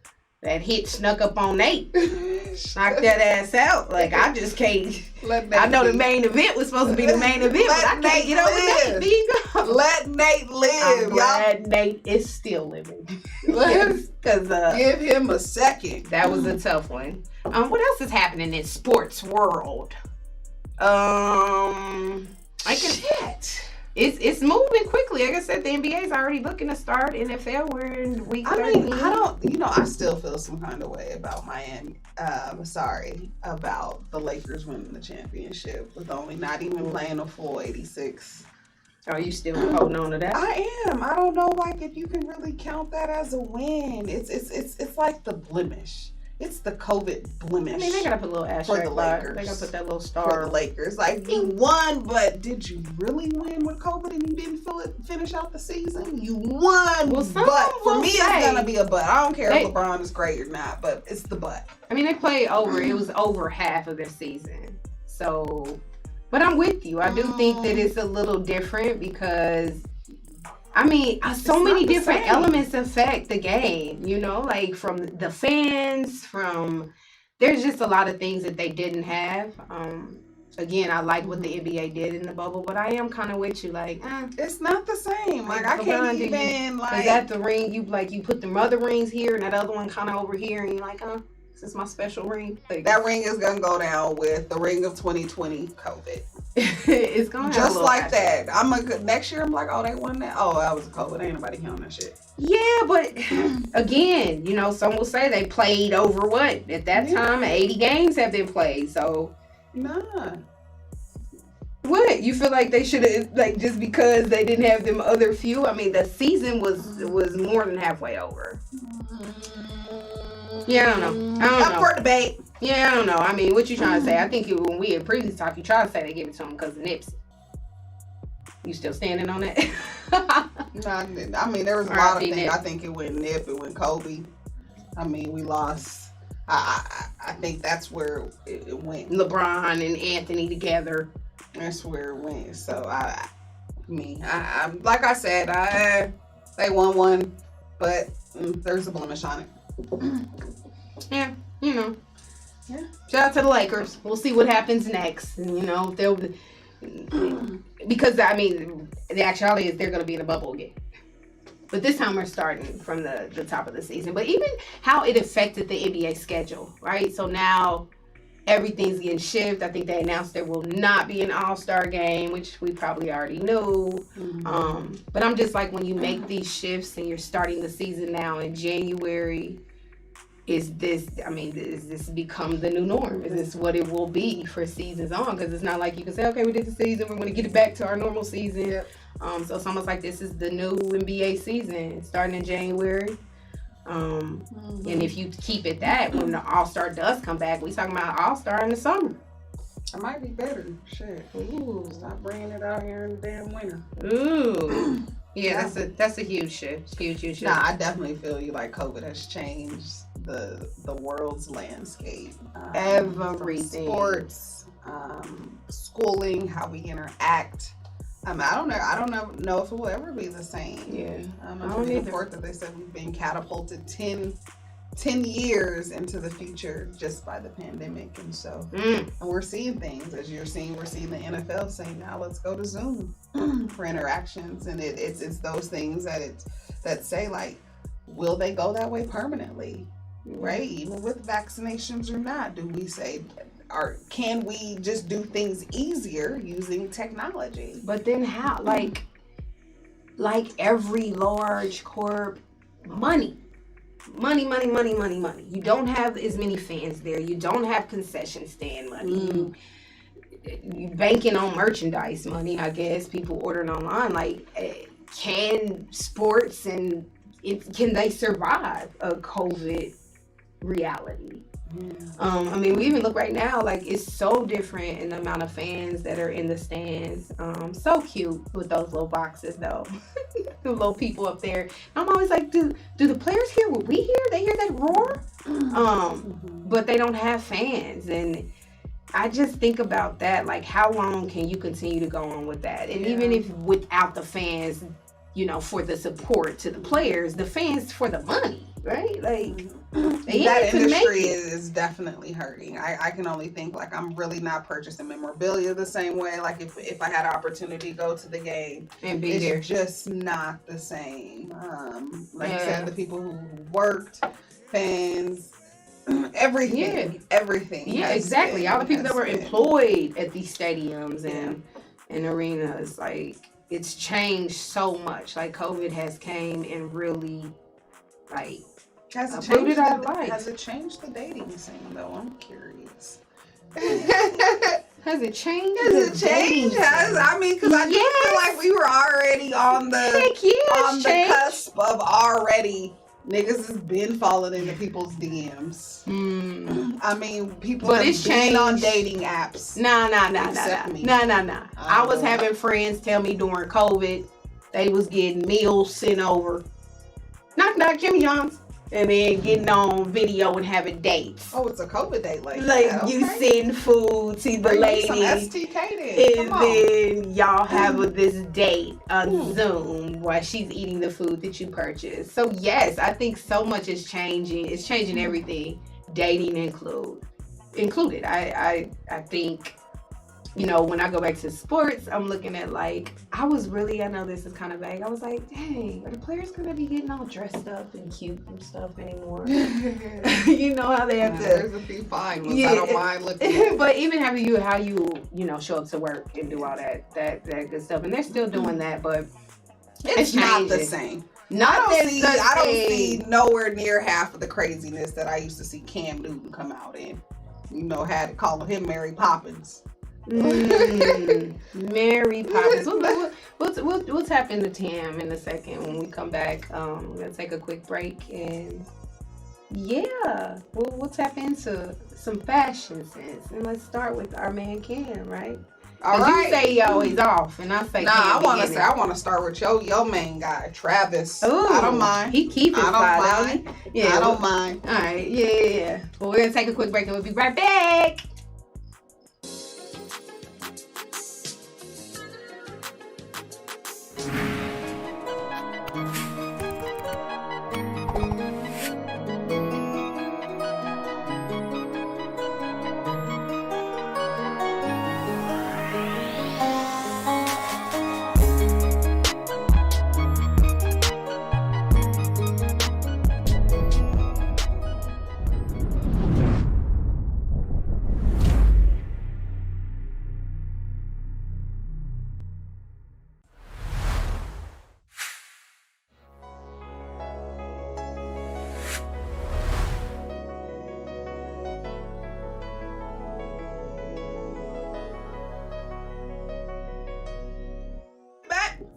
That hit snuck up on Nate. Knocked that ass out. Like, I just can't. I know the main event was supposed to be the main event, but I can't get over Nate. Let Nate live. I'm glad Nate is still living. Because give him a second. That was a tough one. What else is happening in sports world? It's moving quickly. Like I said, the NBA is already looking to start. NFL, we're in week 13. I still feel some kind of way about Miami. About the Lakers winning the championship with only not even playing a full 86. Are you still holding on to that? I am. I don't know, like, if you can really count that as a win. It's like the blemish. It's the COVID blemish. I mean, they gotta put a little asterisk for the Lakers. They gotta put that little star for the Lakers. Like, you won, but did you really win with COVID and you didn't finish out the season? You won, but for me, it's gonna be a but. I don't care if LeBron is great or not, but it's the but. I mean, they played over. It was over half of their season. So, but I'm with you. I do think that it's a little different because. I mean, so many different elements affect the game, like from the fans, there's just a lot of things that they didn't have. Again, I like what the NBA did in the bubble, but I am kind of with you, like, it's not the same. Like, I can't even, like. Is that the ring, you put the other rings here and that other one kind of over here, and you're like, this is my special ring. Like, that ring is going to go down with the ring of 2020 COVID. It's gonna just like that. Next year. I'm like, oh, they won that. Oh, that was COVID. Ain't nobody counting that shit. Yeah, but again, some will say they played over what at that time 80 games have been played. So nah. What you feel like they should have just because they didn't have them other few? I mean, the season was more than halfway over. Yeah, I don't know. Up for debate. Yeah, I don't know. I mean, what you trying to say? I think when we had previously talked, you tried to say they gave it to him because of Nipsey. You still standing on that? No, I mean, there was a lot of things. I think it went Nip, it went Kobe. I mean, we lost. I think that's where it went. LeBron and Anthony together. That's where it went. So I like I said, they won one, but there's a blemish on it. Yeah, you know. Yeah. Shout out to the Lakers. We'll see what happens next. And, you know, because I mean, the actuality is they're going to be in a bubble again. But this time we're starting from the top of the season. But even how it affected the NBA schedule, right? So now everything's getting shifted. I think they announced there will not be an All-Star game, which we probably already knew. But I'm just like, when you make these shifts and you're starting the season now in January, is this become the new norm? Is this what it will be for seasons on? Because it's not like you can say, okay, we did the season, we're going to get it back to our normal season. Yep. So it's almost like this is the new NBA season starting in January. And if you keep it that, when the All-Star does come back, we talking about All-Star in the summer. It might be better. Shit. Ooh. Stop bringing it out here in the damn winter. Ooh. Yeah, that's a huge shift. Huge shift. Nah, I definitely feel you. Like, COVID has changed the world's landscape. Everything. Sports, schooling, how we interact. I don't know if it will ever be the same. Yeah. I don't the report that they said we've been catapulted 10 years into the future just by the pandemic. And so and we're seeing things, as we're seeing the NFL saying, now let's go to Zoom for interactions. And it's those things that say, like, will they go that way permanently? Right? Even with vaccinations or not, do we say, or can we just do things easier using technology? But then how? Like every large corp, money. You don't have as many fans there. You don't have concession stand money. You banking on merchandise money, I guess. People ordering online. Like, can sports can they survive a COVID reality? I mean, we even look right now, like, it's so different in the amount of fans that are in the stands. So cute with those little boxes, though. The little people up there. I'm always like, do the players hear what we hear? They hear that roar? But they don't have fans. And I just think about that, like, how long can you continue to go on with that? And even if without the fans, you know, for the support to the players, the fans for the money, right? Like, that industry is definitely hurting. I can only think, like, I'm really not purchasing memorabilia the same way. Like, if I had an opportunity to go to the game and be there, it's just not the same. Like I said, the people who worked, fans, everything. Yeah, exactly. All the people that were employed at these stadiums and arenas, like, it's changed so much. Like, COVID has came and really, like, has it changed the dating scene, though? I'm curious. Has it changed? I mean, because I do feel like we were already on the cusp of already. Niggas has been falling into people's DMs. I mean, people have been on dating apps. Nah. I was having friends tell me during COVID they was getting meals sent over. Knock, Jimmy John's. And then getting on video and having dates. Oh, it's a COVID date, like you send food to the lady, some STK and then y'all have this date on Zoom while she's eating the food that you purchased. So yes, I think so much is changing. It's changing everything, dating included. I think, you know, when I go back to sports, I'm looking at, like, I know this is kind of vague. I was like, dang, are the players going to be getting all dressed up and cute and stuff anymore? You know how they have to. There's a few fine ones. I don't mind looking at. But even how you show up to work and do all that good stuff. And they're still doing that, but it's not the same. I don't see nowhere near half of the craziness that I used to see Cam Newton come out in. You know, had to call him Mary Poppins. Mary Poppins. We'll tap into Tam in a second when we come back. We're gonna take a quick break, and we'll tap into some fashion sense. And let's start with our man Cam, right? All Cause right. you say he always off, and I say Nah, I want to say say I want to start with your main guy, Travis. Ooh, I don't mind. He keep it I fly, don't don't he? Yeah, I don't mind. All right, yeah. Well, we're gonna take a quick break, and we'll be right back.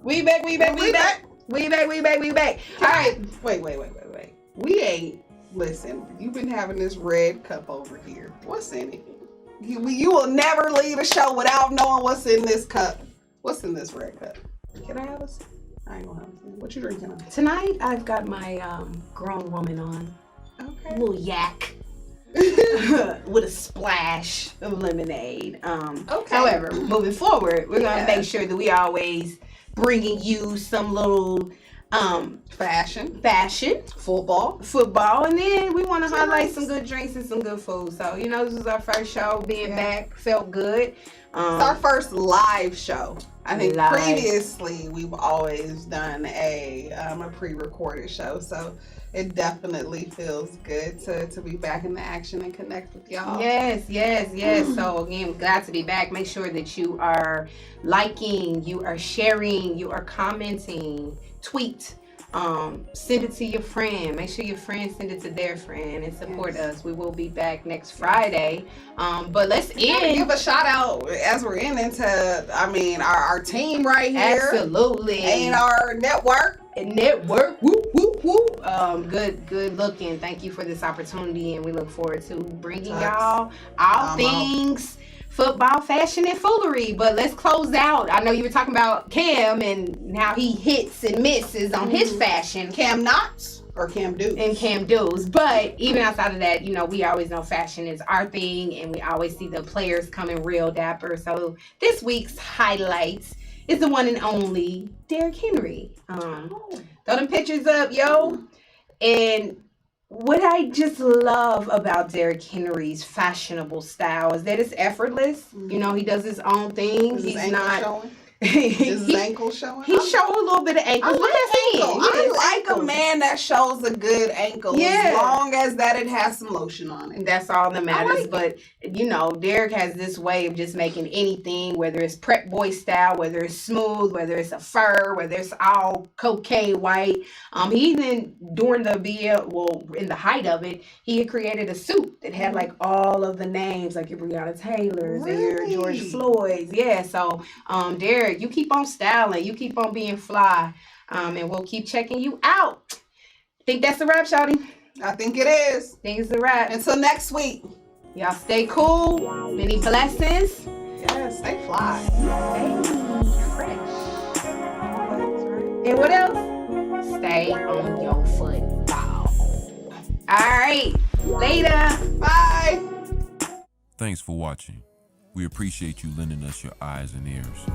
We back. All right. Wait. We ain't, listen, you've been having this red cup over here. What's in it? You will never leave a show without knowing what's in this cup. What's in this red cup? Can I have a sip? I ain't gonna have a sip. What you drinking on? Tonight I've got my grown woman on. Okay. A little yak. With a splash of lemonade. Okay. However, moving forward, we're gonna Yeah. make sure that we always bringing you some little Fashion. football, and then we want to highlight some good drinks and some good food. So this is our first show being back. Felt good. It's our first live show. I think Live. previously we've always done a pre-recorded show, so it definitely feels good to be back in the action and connect with y'all. Yes. So again, glad to be back. Make sure that you are liking, you are sharing, you are commenting, tweet, send it to your friend. Make sure your friend send it to their friend and support us. We will be back next Friday. But let's Give a shout out as we're into our team right here. Absolutely. AHRR Network. Whoop, whoop, whoop. Good looking. Thank you for this opportunity, and we look forward to bringing y'all all things football, fashion, and foolery. But let's close out. I know you were talking about Cam and how he hits and misses on his fashion. Cam Knots or Cam Dudes. And Cam Dudes. But even outside of that, we always know fashion is our thing, and we always see the players coming real dapper. So this week's highlights is the one and only Derrick Henry. Throw them pictures up, yo. And what I just love about Derrick Henry's fashionable style is that it's effortless. He does his own thing. He's not. Showing? Is his ankle showing? He's showing a little bit of ankle. I like a man that shows a good ankle, as long as that it has some lotion on it. That's all that matters. But Derrick has this way of just making anything, whether it's prep boy style, whether it's smooth, whether it's a fur, whether it's all cocaine white. He even during in the height of it, he had created a suit that had like all of the names, like your Breonna Taylors and your George Floyds. Yeah. So Derrick, you keep on styling, you keep on being fly, and we'll keep checking you out. Think that's a wrap, shawty? I think it is. Think it's a wrap. Until next week. Y'all stay cool. Many blessings. Yes, stay fly. Stay fresh. And what else? Stay on your football. All right. Later. Bye. Thanks for watching. We appreciate you lending us your eyes and ears.